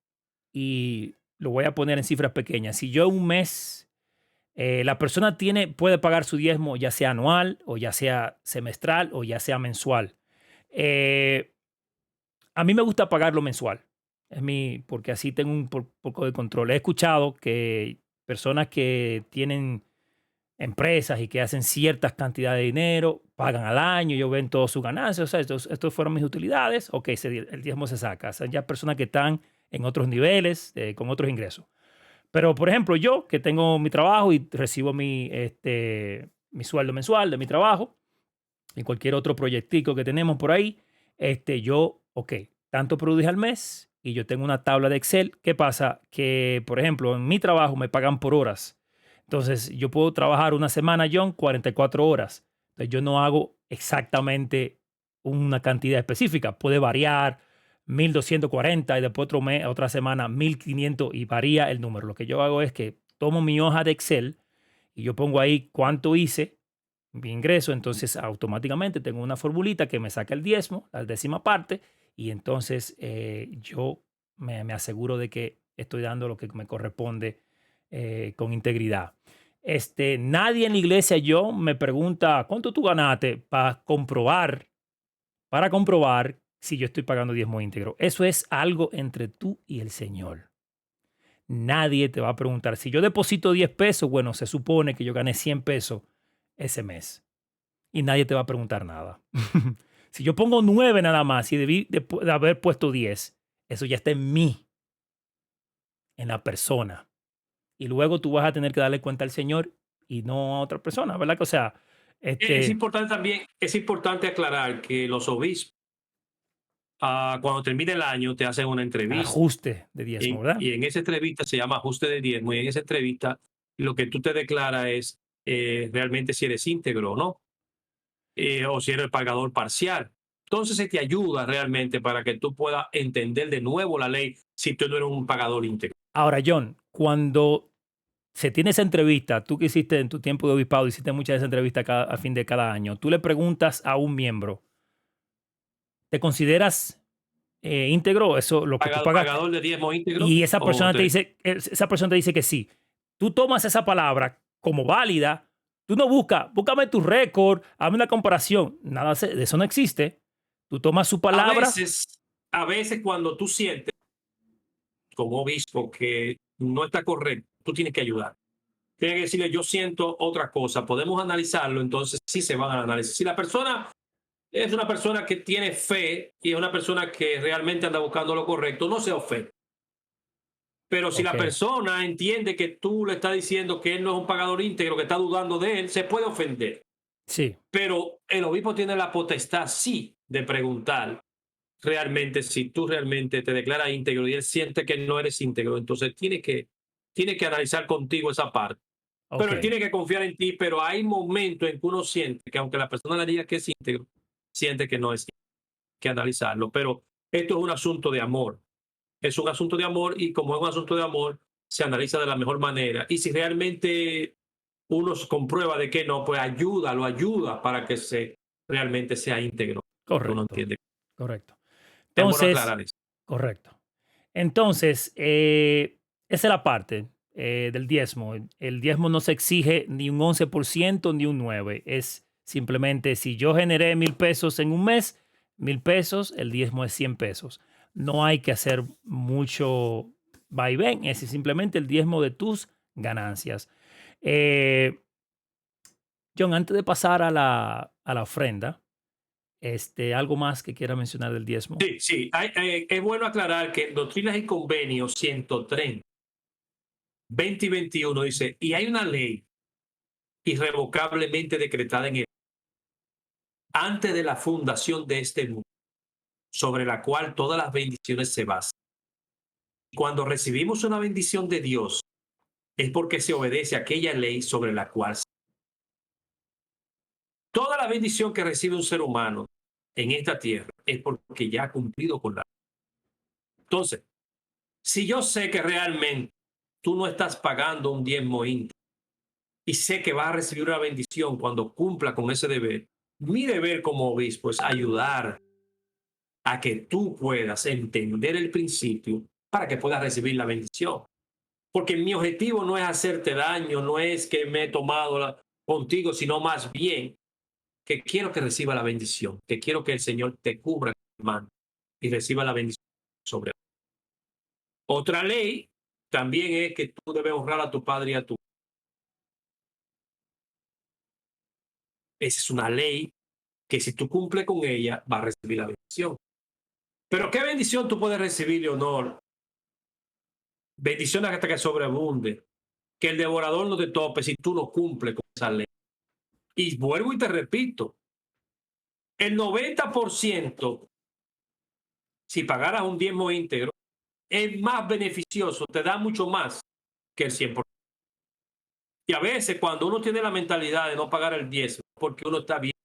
y lo voy a poner en cifras pequeñas, si yo un mes, la persona puede pagar su diezmo ya sea anual o ya sea semestral o ya sea mensual. Eh, a mí me gusta pagarlo mensual, porque así tengo un poco de control. He escuchado que personas que tienen empresas y que hacen ciertas cantidades de dinero, pagan al año, ellos ven todas sus ganancias, o sea, estos fueron mis utilidades, ok, el diezmo se saca. Son ya personas que están en otros niveles, con otros ingresos. Pero, por ejemplo, yo que tengo mi trabajo y recibo mi sueldo mensual de mi trabajo y cualquier otro proyectico que tenemos por ahí, ok, tanto produje al mes y yo tengo una tabla de Excel. ¿Qué pasa? Que, por ejemplo, en mi trabajo me pagan por horas. Entonces, yo puedo trabajar una semana, John, 44 horas. Entonces, yo no hago exactamente una cantidad específica. Puede variar 1240 y después otra semana 1500 y varía el número. Lo que yo hago es que tomo mi hoja de Excel y yo pongo ahí cuánto hice, mi ingreso, entonces automáticamente tengo una formulita que me saca el diezmo, la décima parte, y entonces yo me aseguro de que estoy dando lo que me corresponde con integridad. Nadie en la iglesia yo me pregunta cuánto tú ganaste para comprobar si yo estoy pagando diezmo íntegro. Eso es algo entre tú y el Señor. Nadie te va a preguntar. Si yo deposito 10 pesos, bueno, se supone que yo gané 100 pesos ese mes y nadie te va a preguntar nada. Si yo pongo 9 nada más y debí de haber puesto 10, eso ya está en mí, en la persona. Y luego tú vas a tener que darle cuenta al Señor y no a otra persona, ¿verdad? O sea, Es importante también, es importante aclarar que los obispos, cuando termina el año, te hacen una entrevista. ajuste de diezmo, ¿verdad? Y en esa entrevista se llama ajuste de diezmo. Y en esa entrevista lo que tú te declaras es realmente si eres íntegro o no, o si eres pagador parcial. Entonces se te ayuda realmente para que tú puedas entender de nuevo la ley si tú no eres un pagador íntegro. Ahora, John, cuando se tiene esa entrevista, tú que hiciste en tu tiempo de obispado, hiciste muchas de esas entrevistas a fin de cada año, tú le preguntas a un miembro, ¿te consideras íntegro eso, lo que tú pagaste? Pagador de diezmo íntegro Y o esa persona te dice que sí. Tú tomas esa palabra como válida, tú no búscame tu récord, hazme una comparación, nada de eso no existe. Tú tomas su a palabra, veces, a veces cuando tú sientes como obispo que no está correcto, tú tienes que ayudar. Tienes que decirle, yo siento otra cosa, podemos analizarlo, entonces sí se van a analizar. Si la persona es una persona que tiene fe y es una persona que realmente anda buscando lo correcto, no se ofende. Pero si ok, la persona entiende que tú le estás diciendo que él no es un pagador íntegro, que está dudando de él, se puede ofender. sí, Pero el obispo tiene la potestad, sí, de preguntar realmente si tú realmente te declaras íntegro y él siente que no eres íntegro, entonces tiene que analizar contigo esa parte. Pero ok, él tiene que confiar en ti, pero hay momentos en que uno siente que aunque la persona le diga que es íntegro, siente que no es íntegro, que analizarlo. Pero esto es un asunto de amor. Es un asunto de amor y como es un asunto de amor, se analiza de la mejor manera. Y si realmente uno comprueba de que no, pues lo ayuda para que realmente sea íntegro. Uno correcto, entiende. correcto. Es bueno Entonces, aclarar eso. correcto. Entonces, esa es la parte del diezmo. El diezmo no se exige ni un 11% ni un 9%. Es simplemente si yo generé 1,000 pesos en un mes, 1,000 pesos, el diezmo es 100 pesos. No hay que hacer mucho vaivén, es simplemente el diezmo de tus ganancias. Eh, John, antes de pasar a la ofrenda, algo más que quiera mencionar del diezmo. Sí, sí. Es bueno aclarar que en Doctrinas y Convenios 130, 20 y 21 dice, y hay una ley irrevocablemente decretada en él antes de la fundación de este mundo, sobre la cual todas las bendiciones se basan. Cuando recibimos una bendición de Dios, es porque se obedece a aquella ley sobre la cual toda la bendición que recibe un ser humano en esta tierra es porque ya ha cumplido con la. Entonces, Si yo sé que realmente tú no estás pagando un diezmo íntegro y sé que vas a recibir una bendición cuando cumpla con ese deber, mi deber como obispo es ayudar a que tú puedas entender el principio para que puedas recibir la bendición. Porque mi objetivo no es hacerte daño, no es que me he tomado contigo, sino más bien que quiero que reciba la bendición, que quiero que el Señor te cubra, hermano, y reciba la bendición sobre él. Otra ley también es que tú debes honrar a tu padre y a tu. Esa es una ley que si tú cumples con ella, vas a recibir la bendición. Pero ¿qué bendición tú puedes recibir, Leonor? Bendiciones hasta que sobreabunde. Que el devorador no te tope si tú no cumples con esa ley. Y vuelvo y te repito, el 90%, si pagaras un diezmo íntegro, es más beneficioso, te da mucho más que el 100%. Y a veces cuando uno tiene la mentalidad de no pagar el diezmo, porque uno está viendo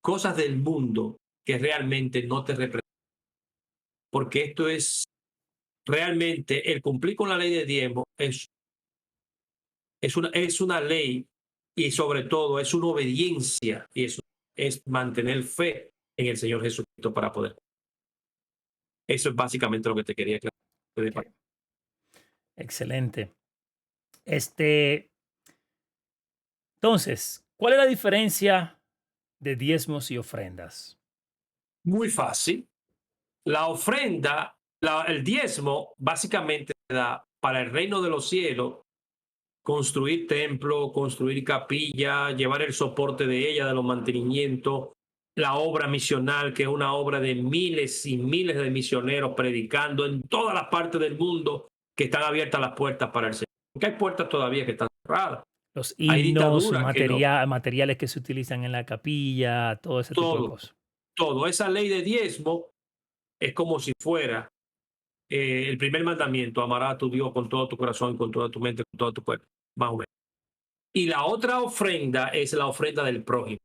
cosas del mundo que realmente no te representan. Porque esto es realmente, el cumplir con la ley de diezmo es una ley y sobre todo es una obediencia y es mantener fe en el Señor Jesucristo para poder. Eso es básicamente lo que te quería aclarar. Ok, excelente. Este, entonces, ¿cuál es la diferencia de diezmos y ofrendas? Muy fácil. La ofrenda, el diezmo, básicamente se da para el reino de los cielos, construir templo, construir capilla, llevar el soporte de ella, de los mantenimientos, la obra misional, que es una obra de miles y miles de misioneros predicando en todas las partes del mundo, que están abiertas las puertas para el Señor. Porque hay puertas todavía que están cerradas. Los Hay himnos, dictaduras que no. materiales que se utilizan en la capilla, todo ese tipo de Todo, cosas. todo. Esa ley de diezmo es como si fuera el primer mandamiento: amarás a tu Dios con todo tu corazón, con toda tu mente, con todo tu cuerpo, más o menos. Y la otra ofrenda es la ofrenda del prójimo,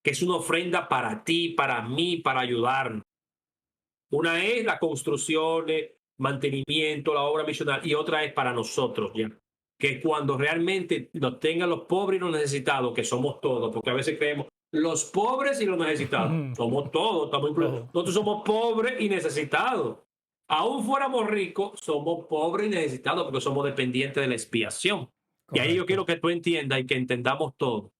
que es una ofrenda para ti, para mí, para ayudarnos. Una es la construcción, mantenimiento, la obra misional, y otra es para nosotros, ya. Que cuando realmente nos tengan los pobres y los necesitados, que somos todos, porque a veces creemos los pobres y los necesitados, somos todos, estamos incluidos. Todo. Nosotros somos pobres y necesitados. Aún fuéramos ricos, somos pobres y necesitados porque somos dependientes de la expiación. Y ahí yo quiero Correcto. que tú entiendas y que entendamos todo.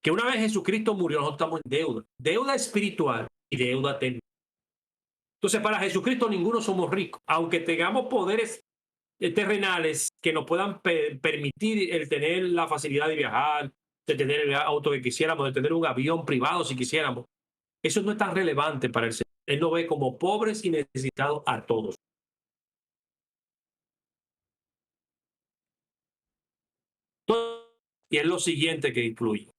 Que una vez Jesucristo murió, nosotros estamos en deuda. Deuda espiritual y deuda temporal. Entonces, para Jesucristo ninguno somos ricos, aunque tengamos poderes terrenales que nos puedan permitir el tener la facilidad de viajar, de tener el auto que quisiéramos, de tener un avión privado si quisiéramos. Eso no es tan relevante para el Señor. Él nos ve como pobres y necesitados a todos. Y es lo siguiente que incluye.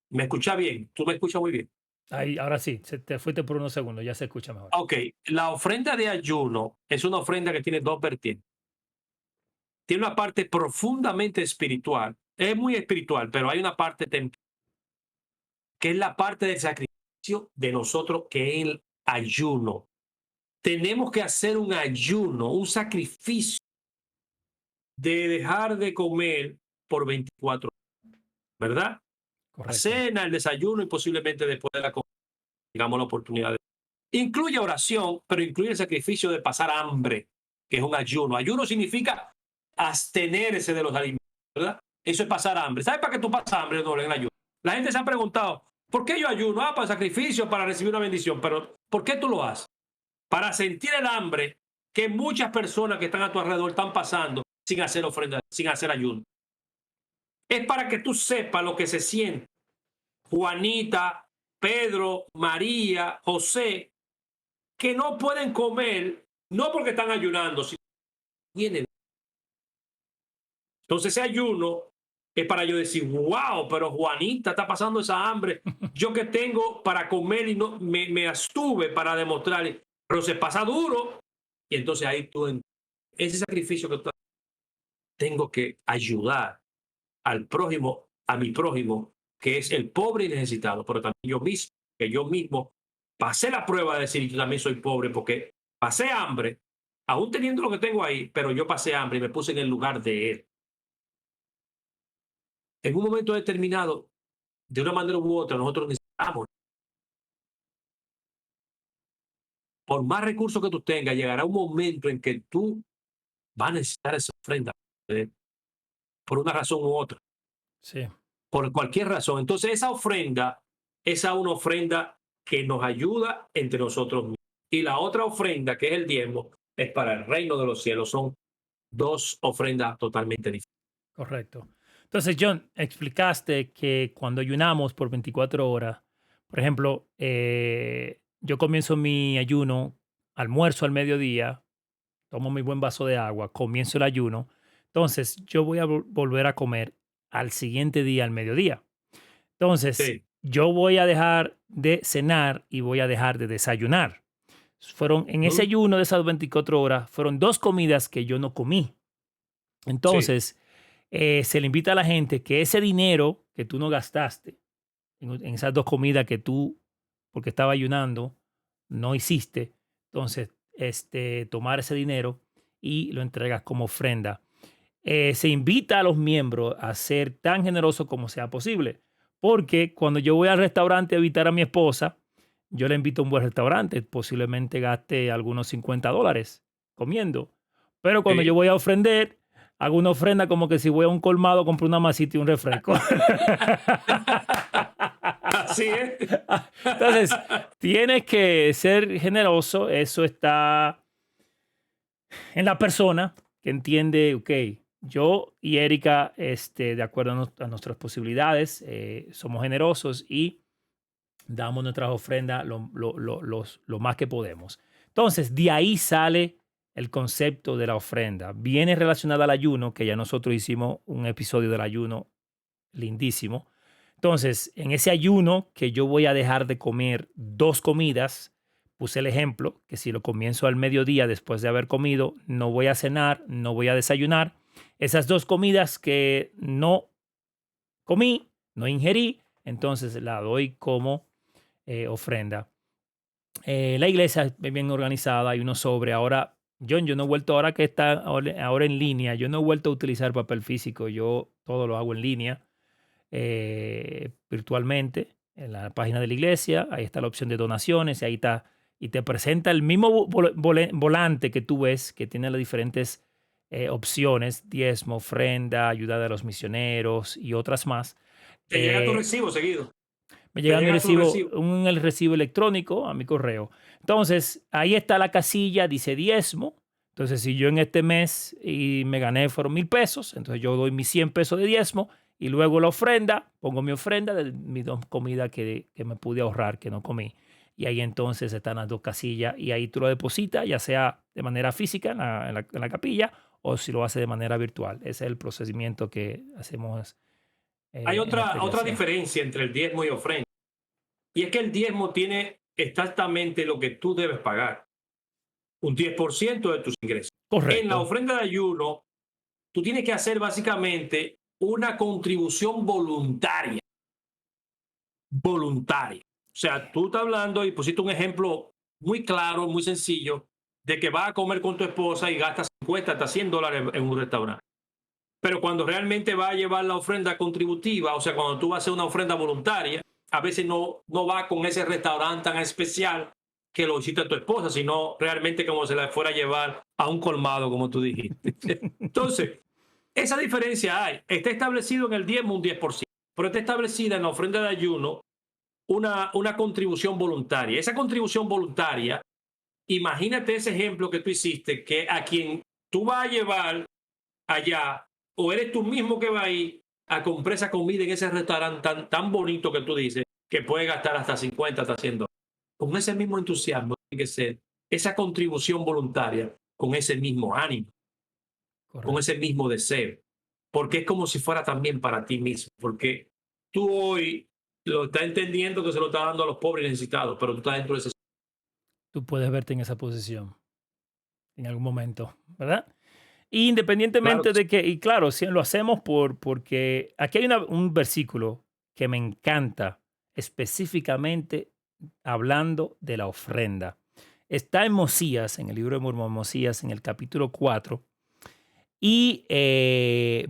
¿Me escucha bien? ¿Tú me escuchas muy bien? Ahí, ahora sí, te fuiste por unos segundos, ya se escucha mejor. Ok, la ofrenda de ayuno es una ofrenda que tiene dos vertientes. Tiene una parte profundamente espiritual. Es muy espiritual, pero hay una parte temporal, que es la parte del sacrificio de nosotros, que es el ayuno. Tenemos que hacer un ayuno, un sacrificio de dejar de comer por 24 horas, ¿verdad? La Correcto. cena, el desayuno y posiblemente después de la comida, digamos, la oportunidad. Incluye oración, pero incluye el sacrificio de pasar hambre, que es un ayuno. Ayuno significa abstenerse de los alimentos, ¿verdad? Eso es pasar hambre. ¿Sabes para qué tú pasas hambre en el ayuno? La gente se ha preguntado, ¿por qué yo ayuno? Ah, para sacrificio, para recibir una bendición. Pero, ¿por qué tú lo haces? Para sentir el hambre que muchas personas que están a tu alrededor están pasando sin hacer ofrenda, sin hacer ayuno. Es para que tú sepas lo que se siente. Juanita, Pedro, María, José, que no pueden comer, no porque están ayunando, sino que tienen. Entonces ese ayuno es para yo decir, wow, pero Juanita está pasando esa hambre. Yo que tengo para comer y no me abstuve para demostrarle, pero se pasa duro. Y entonces ahí tú, ese sacrificio que tengo que ayudar al prójimo, a mi prójimo, que es el pobre y necesitado, pero también yo mismo, que yo mismo pasé la prueba de decir que yo también soy pobre porque pasé hambre aún teniendo lo que tengo ahí, pero yo pasé hambre y me puse en el lugar de él. En un momento determinado, de una manera u otra, nosotros necesitamos, por más recursos que tú tengas, llegará un momento en que tú vas a necesitar esa ofrenda por una razón u otra, Sí, por cualquier razón. Entonces, esa ofrenda es una ofrenda que nos ayuda entre nosotros mismos. Y la otra ofrenda, que es el diezmo, es para el reino de los cielos. Son dos ofrendas totalmente diferentes. correcto. Entonces, John, explicaste que cuando ayunamos por 24 horas, por ejemplo, yo comienzo mi ayuno, almuerzo al mediodía, tomo mi buen vaso de agua, comienzo el ayuno, entonces yo voy a volver a comer al siguiente día, al mediodía. Entonces, Sí, yo voy a dejar de cenar y voy a dejar de desayunar. Fueron en ese ujú, ayuno de esas 24 horas, fueron dos comidas que yo no comí. sí, Entonces, se le invita a la gente que ese dinero que tú no gastaste en esas dos comidas que tú, porque estaba ayunando, no hiciste, entonces, tomar ese dinero y lo entregas como ofrenda. Se invita a los miembros a ser tan generosos como sea posible, porque cuando yo voy al restaurante a invitar a mi esposa, yo le invito a un buen restaurante, posiblemente gaste algunos $50 comiendo, pero cuando yo sí. voy a ofrender, hago una ofrenda como que si voy a un colmado, compro una masita y un refresco. Así es. Entonces, tienes que ser generoso, eso está en la persona que entiende, ok, yo y Erika, de acuerdo a nuestras posibilidades, somos generosos y damos nuestras ofrendas lo más que podemos. Entonces, de ahí sale el concepto de la ofrenda. Viene relacionada al ayuno, que ya nosotros hicimos un episodio del ayuno lindísimo. Entonces, en ese ayuno que yo voy a dejar de comer dos comidas, puse el ejemplo que si lo comienzo al mediodía después de haber comido, no voy a cenar, no voy a desayunar. Esas dos comidas que no comí, no ingerí, entonces la doy como ofrenda. La iglesia es bien organizada, hay unos sobre. Ahora, John, yo no he vuelto, ahora que está ahora en línea, yo no he vuelto a utilizar papel físico, yo todo lo hago en línea, virtualmente, en la página de la iglesia, ahí está la opción de donaciones, y ahí está, y te presenta el mismo volante que tú ves, que tiene las diferentes opciones, diezmo, ofrenda, ayuda de los misioneros y otras más. Te llega tu Eh, recibo seguido. Me Te llega mi llega tu recibo, recibo. el recibo electrónico a mi correo. Entonces, ahí está la casilla, dice diezmo. Entonces, si yo en este mes y me gané fueron $1,000, entonces yo doy mis $100 de diezmo y luego la ofrenda, pongo mi ofrenda de mis dos comidas que me pude ahorrar, que no comí. Y ahí entonces están las dos casillas y ahí tú lo depositas, ya sea de manera física en la capilla o si lo haces de manera virtual. Ese es el procedimiento que hacemos Hay en nuestra otra iglesia. diferencia entre el diezmo y ofrenda. Y es que el diezmo tiene exactamente lo que tú debes pagar, un 10% de tus ingresos. En la Correcto. ofrenda de ayuno, tú tienes que hacer básicamente una contribución voluntaria, voluntaria. O sea, tú estás hablando y pusiste un ejemplo muy claro, muy sencillo, de que vas a comer con tu esposa y gastas 50 hasta $100 en un restaurante. Pero cuando realmente va a llevar la ofrenda contributiva, o sea, cuando tú vas a hacer una ofrenda voluntaria, a veces no va con ese restaurante tan especial que lo hiciste a tu esposa, sino realmente como se la fuera a llevar a un colmado, como tú dijiste. Entonces, esa diferencia hay. Está establecido en el diezmo un 10%, pero está establecida en la ofrenda de ayuno una contribución voluntaria. Esa contribución voluntaria, imagínate ese ejemplo que tú hiciste, que a quien tú vas a llevar allá, o eres tú mismo que va ahí a comprar esa comida en ese restaurante tan bonito que tú dices, que puede gastar hasta 50, hasta 100 dólares. Con ese mismo entusiasmo tiene que ser esa contribución voluntaria, con ese mismo ánimo, con ese Correcto. mismo deseo, porque es como si fuera también para ti mismo, porque tú hoy lo estás entendiendo que se lo está dando a los pobres y necesitados, pero tú estás dentro de ese. Tú puedes verte en esa posición en algún momento, ¿verdad? Claro Independientemente que sí. de que, y claro, si lo hacemos porque aquí hay un versículo que me encanta, específicamente hablando de la ofrenda. Está en Mosías, en el libro de Mosías, en el capítulo 4. Y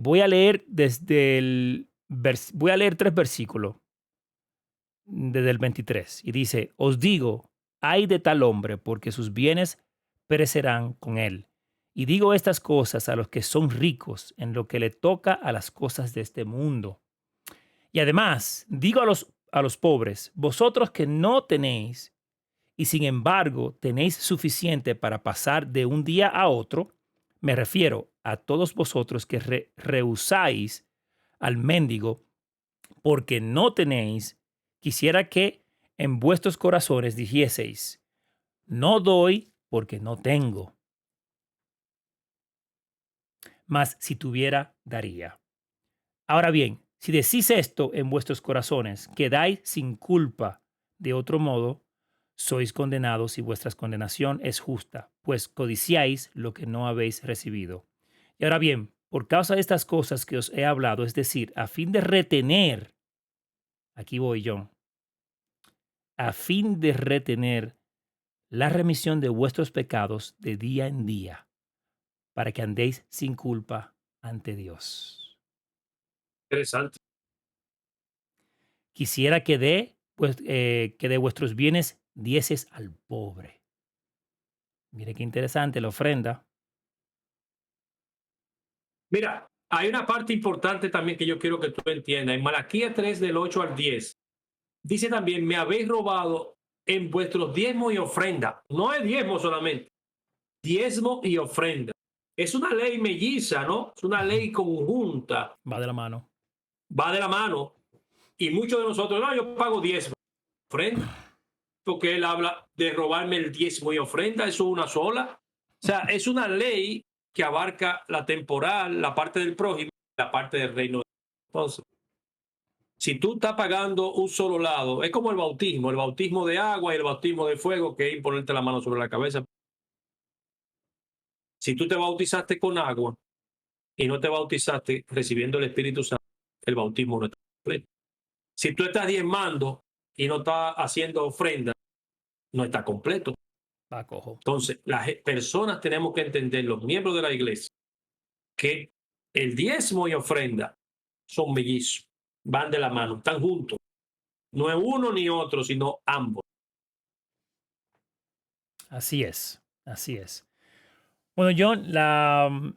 voy a leer voy a leer 3 versículos desde el 23. Y dice, os digo, ay de tal hombre, porque sus bienes perecerán con él. Y digo estas cosas a los que son ricos en lo que le toca a las cosas de este mundo. Y además, digo a los pobres, vosotros que no tenéis, y sin embargo tenéis suficiente para pasar de un día a otro, me refiero a todos vosotros que rehusáis al mendigo porque no tenéis, quisiera que en vuestros corazones dijeseis, no doy porque no tengo, mas si tuviera, daría. Ahora bien, si decís esto en vuestros corazones, quedáis sin culpa. De otro modo, sois condenados y vuestra condenación es justa, pues codiciáis lo que no habéis recibido. Y ahora bien, por causa de estas cosas que os he hablado, es decir, a fin de retener, aquí voy yo, a fin de retener la remisión de vuestros pecados de día en día, para que andéis sin culpa ante Dios. Interesante. Quisiera que de vuestros bienes dieses al pobre. Mire qué interesante la ofrenda. Mira, hay una parte importante también que yo quiero que tú entiendas. En Malaquías 3, del 8 al 10, dice también, me habéis robado en vuestros diezmos y ofrenda. No es diezmo solamente, diezmo y ofrenda. Es una ley melliza, ¿no? Es una ley conjunta, Va de la mano. va de la mano. Y muchos de nosotros, no, yo pago diezmo, ofrenda, porque él habla de robarme el diezmo y ofrenda, eso es una sola. O sea, es una ley que abarca la temporal, la parte del prójimo, la parte del reino. Entonces, si tú estás pagando un solo lado, es como el bautismo de agua y el bautismo de fuego, que es ponerte la mano sobre la cabeza. Si tú te bautizaste con agua y no te bautizaste recibiendo el Espíritu Santo, el bautismo no está completo. Si tú estás diezmando y no estás haciendo ofrenda, no está completo. Va cojo. Entonces, las personas tenemos que entender, los miembros de la iglesia, que el diezmo y ofrenda son mellizos, van de la mano, están juntos. No es uno ni otro, sino ambos. Así es. Así es. Bueno, John,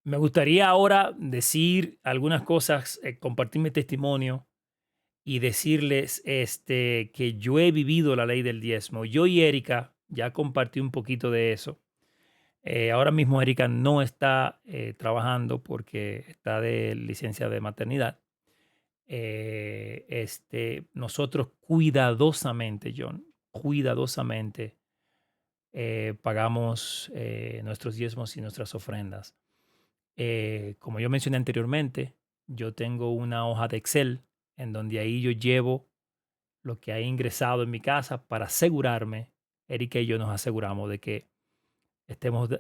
me gustaría ahora decir algunas cosas, compartir mi testimonio y decirles que yo he vivido la ley del diezmo. Yo y Erika ya compartí un poquito de eso. Ahora mismo Erika no está trabajando porque está de licencia de maternidad. Nosotros cuidadosamente, John, cuidadosamente pagamos nuestros diezmos y nuestras ofrendas. Como yo mencioné anteriormente, yo tengo una hoja de Excel en donde ahí yo llevo lo que ha ingresado en mi casa para asegurarme, Erika y yo nos aseguramos de que estemos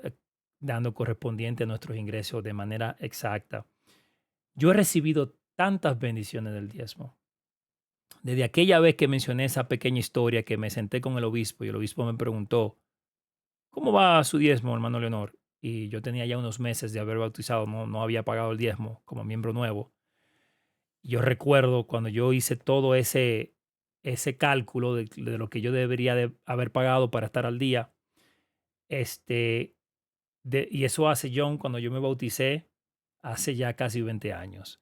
dando correspondiente a nuestros ingresos de manera exacta. Yo he recibido tantas bendiciones del diezmo. Desde aquella vez que mencioné esa pequeña historia que me senté con el obispo y el obispo me preguntó, ¿cómo va su diezmo, hermano Leonor? Y yo tenía ya unos meses de haber bautizado, no había pagado el diezmo como miembro nuevo. Yo recuerdo cuando yo hice todo ese cálculo de lo que yo debería de haber pagado para estar al día. Y eso hace, John, cuando yo me bauticé, hace ya casi 20 años.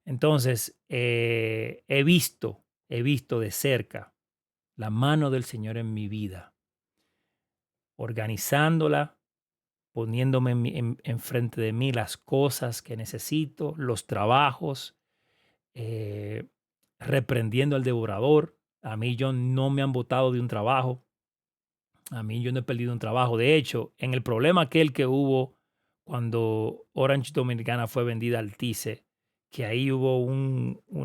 Entonces, he visto de cerca la mano del Señor en mi vida, organizándola, poniéndome enfrente de mí las cosas que necesito, los trabajos, eh, reprendiendo al devorador. A mí, yo no me han botado de un trabajo. A mí yo no he perdido un trabajo. De hecho, en el problema aquel que hubo cuando Orange Dominicana fue vendida al TICE, que ahí hubo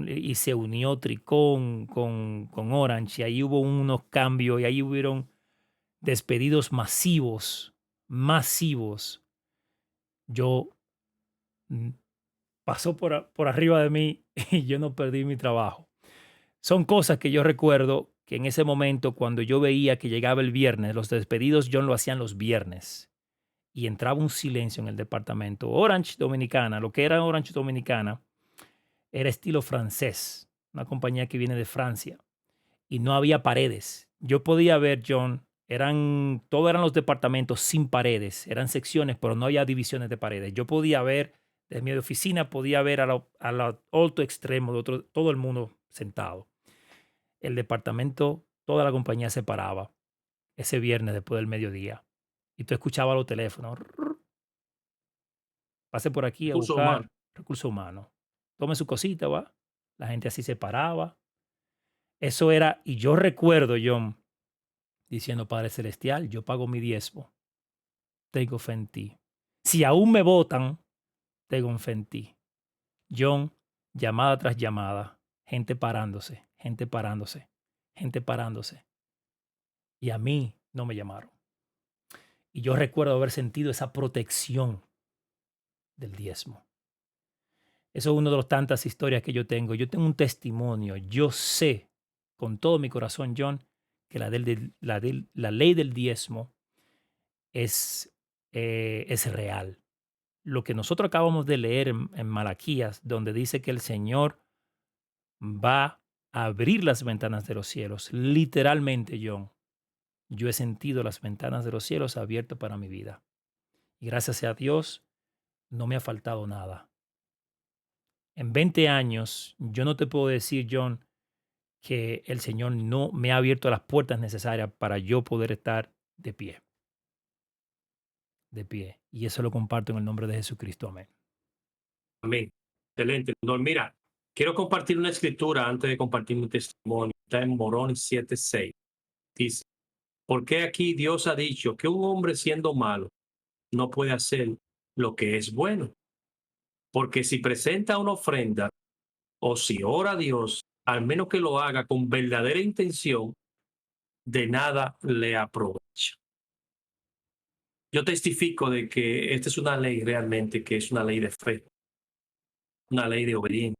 y se unió Tricón con Orange, y ahí hubo unos cambios, y ahí hubieron despedidos masivos, masivos. Yo pasó por arriba de mí y yo no perdí mi trabajo. Son cosas que yo recuerdo que en ese momento, cuando yo veía que llegaba el viernes, los despedidos John lo hacían los viernes y entraba un silencio en el departamento. Orange Dominicana, lo que era Orange Dominicana, era estilo francés, una compañía que viene de Francia, y no había paredes. Yo podía ver, John, todos eran los departamentos sin paredes, eran secciones, pero no había divisiones de paredes. Yo podía ver, desde mi oficina, podía ver al otro extremo de todo el mundo sentado. El departamento, toda la compañía se paraba ese viernes después del mediodía. Y tú escuchabas los teléfonos. Pase por aquí a Recursos humanos. buscar recursos humanos. Tome su cosita, va. La gente así se paraba. Eso era, y yo recuerdo, John, diciendo, Padre Celestial, yo pago mi diezmo. Tengo fe en ti. Si aún me votan, tengo fe en ti. John, llamada tras llamada, gente parándose, gente parándose, gente parándose. Y a mí no me llamaron. Y yo recuerdo haber sentido esa protección del diezmo. Eso es una de las tantas historias que yo tengo. Yo tengo un testimonio. Yo sé con todo mi corazón, John, que la ley del diezmo es real. Lo que nosotros acabamos de leer en Malaquías, donde dice que el Señor va a abrir las ventanas de los cielos. Literalmente, John, yo he sentido las ventanas de los cielos abiertas para mi vida. Y gracias a Dios, no me ha faltado nada. En 20 años, yo no te puedo decir, John, que el Señor no me ha abierto las puertas necesarias para yo poder estar de pie. De pie. Y eso lo comparto en el nombre de Jesucristo. Amén. Amén. Excelente. No, mira, quiero compartir una escritura antes de compartir mi testimonio. Está en Morón 7:6. Dice, porque aquí Dios ha dicho que un hombre siendo malo no puede hacer lo que es bueno. Porque si presenta una ofrenda o si ora a Dios, al menos que lo haga con verdadera intención, de nada le aprovecha. Yo testifico de que esta es una ley realmente que es una ley de fe, una ley de obediencia,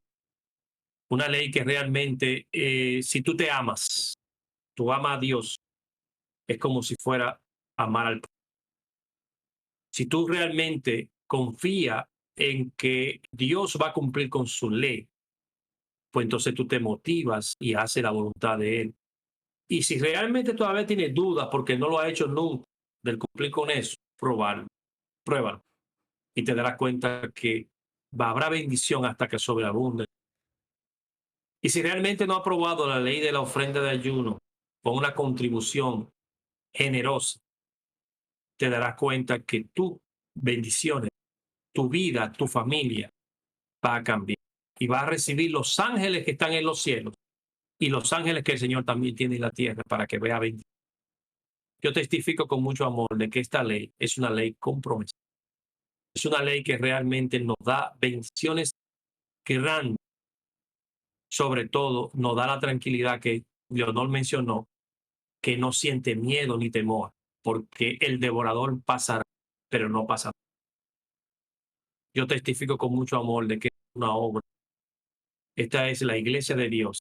una ley que realmente, si tú te amas, tú amas a Dios, es como si fuera amar al prójimo. Si tú realmente confías en que Dios va a cumplir con su ley, pues entonces tú te motivas y haces la voluntad de Él. Y si realmente todavía tienes dudas porque no lo ha hecho nunca del cumplir con eso, probarlo, pruébalo. Y te darás cuenta que habrá bendición hasta que sobreabunde. Y si realmente no ha aprobado la ley de la ofrenda de ayuno con una contribución generosa, te darás cuenta que tu bendiciones, tu vida, tu familia va a cambiar. Y vas a recibir los ángeles que están en los cielos y los ángeles que el Señor también tiene en la tierra para que vea bendición. Yo testifico con mucho amor de que esta ley es una ley comprometida. Es una ley que realmente nos da bendiciones grandes. Sobre todo, nos da la tranquilidad que Leonor mencionó, que no siente miedo ni temor, porque el devorador pasará, pero no pasará. Yo testifico con mucho amor de que es una obra. Esta es la iglesia de Dios.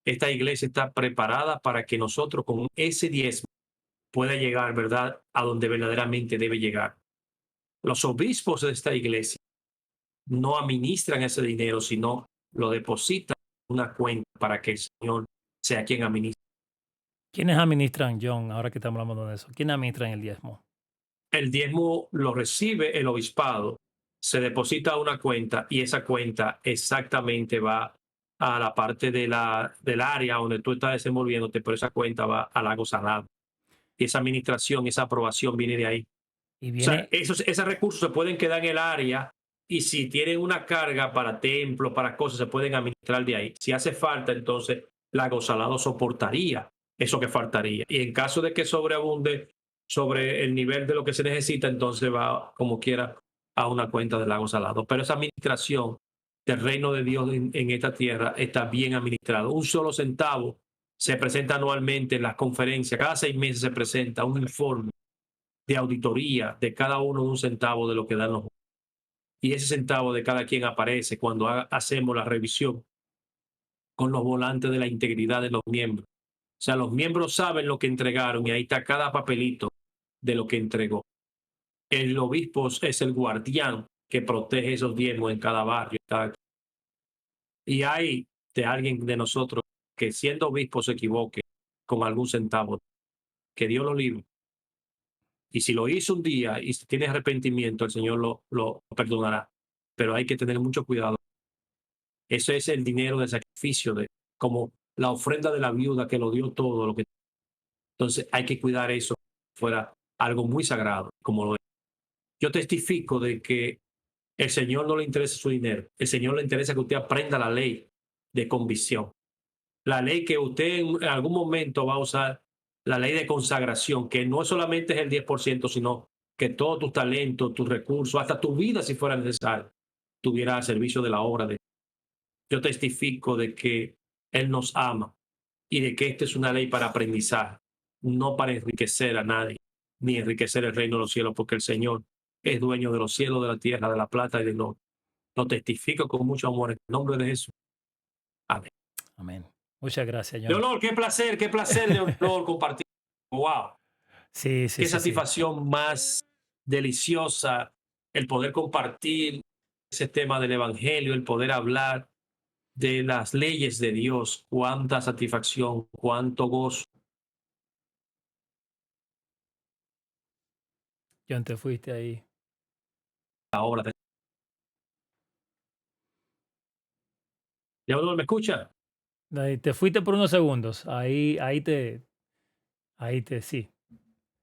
Esta iglesia está preparada para que nosotros con ese diezmo pueda llegar, ¿verdad?, a donde verdaderamente debe llegar. Los obispos de esta iglesia no administran ese dinero, sino lo depositan en una cuenta para que el Señor sea quien administre. ¿Quiénes administran, John, ahora que estamos hablando de eso? ¿Quiénes administran el diezmo? El diezmo lo recibe el obispado, se deposita a una cuenta y esa cuenta exactamente va a la parte del área donde tú estás desenvolviéndote, pero esa cuenta va al lago Salado. Y esa administración, esa aprobación viene de ahí. Y O sea, viene, esos recursos se pueden quedar en el área y si tienen una carga para templos, para cosas, se pueden administrar de ahí. Si hace falta, entonces Lago Salado soportaría eso que faltaría. Y en caso de que sobreabunde sobre el nivel de lo que se necesita, entonces va como quiera a una cuenta del Lago Salado. Pero esa administración del reino de Dios en esta tierra está bien administrado. Un solo centavo se presenta anualmente en las conferencias. Cada 6 meses se presenta un informe de auditoría de cada uno de un centavo de lo que dan los. Y ese centavo de cada quien aparece cuando hacemos la revisión con los volantes de la integridad de los miembros. O sea, los miembros saben lo que entregaron y ahí está cada papelito de lo que entregó. El obispo es el guardián que protege esos diezmos en cada barrio. Y hay de alguien de nosotros que siendo obispo se equivoque con algún centavo, que Dios lo libre. Y si lo hizo un día y si tiene arrepentimiento, el Señor lo perdonará. Pero hay que tener mucho cuidado. Eso es el dinero del sacrificio, como la ofrenda de la viuda que lo dio todo. Entonces hay que cuidar eso fuera algo muy sagrado, como lo es. Yo testifico de que el Señor no le interesa su dinero. El Señor le interesa que usted aprenda la ley de convicción. La ley que usted en algún momento va a usar, la ley de consagración, que no solamente es el 10%, sino que todos tus talentos, tus recursos, hasta tu vida, si fuera necesario, tuviera al servicio de la obra de Dios. Yo testifico de que Él nos ama y de que esta es una ley para aprendizaje, no para enriquecer a nadie, ni enriquecer el reino de los cielos, porque el Señor es dueño de los cielos, de la tierra, de la plata y del oro. Lo testifico con mucho amor en el nombre de Jesús. Amén. Amén. Muchas gracias, John. Leonor, qué placer, Leonor, compartir. Wow, Sí, sí, qué sí, sí. satisfacción más deliciosa el poder compartir ese tema del Evangelio, el poder hablar de las leyes de Dios. Cuánta satisfacción, cuánto gozo. John, te fuiste ahí. La obra de Leonor, ¿me escucha? Ahí te fuiste por unos segundos. Sí.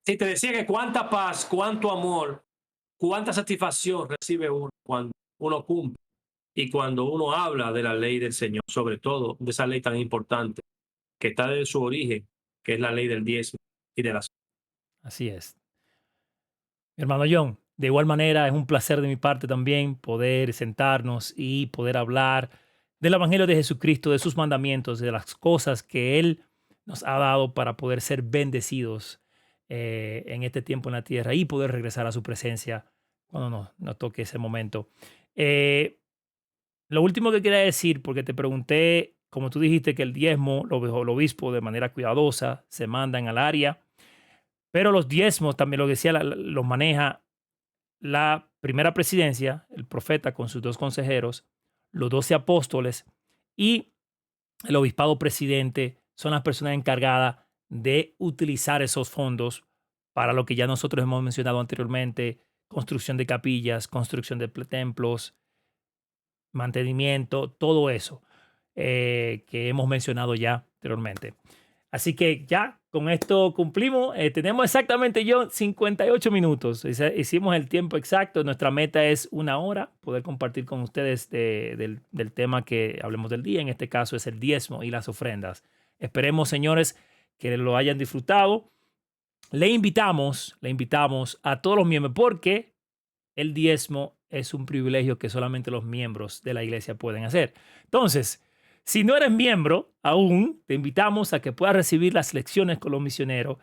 Sí, te decía que cuánta paz, cuánto amor, cuánta satisfacción recibe uno cuando uno cumple y cuando uno habla de la ley del Señor, sobre todo de esa ley tan importante que está desde su origen, que es la ley del diezmo y de las... Así es. Mi hermano John, de igual manera es un placer de mi parte también poder sentarnos y poder hablar del Evangelio de Jesucristo, de sus mandamientos, de las cosas que Él nos ha dado para poder ser bendecidos en este tiempo en la tierra y poder regresar a su presencia cuando nos toque ese momento. Eh, lo último que quería decir, porque te pregunté, como tú dijiste, que el diezmo, el obispo de manera cuidadosa se mandan al área, pero los diezmos también lo decía, los maneja la primera presidencia, el profeta con sus dos consejeros, los 12 apóstoles y el obispado presidente son las personas encargadas de utilizar esos fondos para lo que ya nosotros hemos mencionado anteriormente, construcción de capillas, construcción de templos, mantenimiento, todo eso que hemos mencionado ya anteriormente. Así que ya con esto cumplimos. Tenemos exactamente 58 minutos. Hicimos el tiempo exacto. Nuestra meta es 1 hora, poder compartir con ustedes del tema que hablemos del día. En este caso es el diezmo y las ofrendas. Esperemos, señores, que lo hayan disfrutado. Le invitamos a todos los miembros porque el diezmo es un privilegio que solamente los miembros de la iglesia pueden hacer. Entonces, si no eres miembro aún, te invitamos a que puedas recibir las lecciones con los misioneros,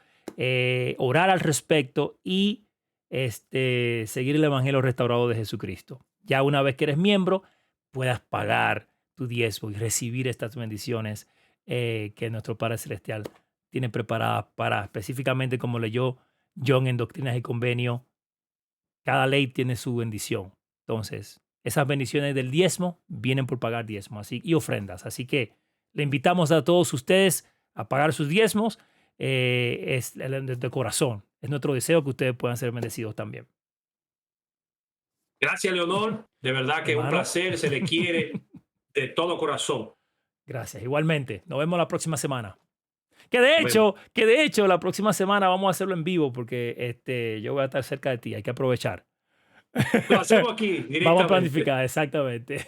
orar al respecto y seguir el evangelio restaurado de Jesucristo. Ya una vez que eres miembro, puedas pagar tu diezmo y recibir estas bendiciones que nuestro Padre Celestial tiene preparadas para específicamente, como leyó John en Doctrinas y Convenio, cada ley tiene su bendición. Entonces, esas bendiciones del diezmo vienen por pagar diezmo y ofrendas. Así que le invitamos a todos ustedes a pagar sus diezmos de corazón. Es nuestro deseo que ustedes puedan ser bendecidos también. Gracias, Leonor. De verdad que es un placer, se le quiere de todo corazón. Gracias. Igualmente. Nos vemos la próxima semana. Que de hecho, la próxima semana vamos a hacerlo en vivo porque yo voy a estar cerca de ti. Hay que aprovechar. Lo hacemos aquí, directamente. Vamos a planificar, exactamente.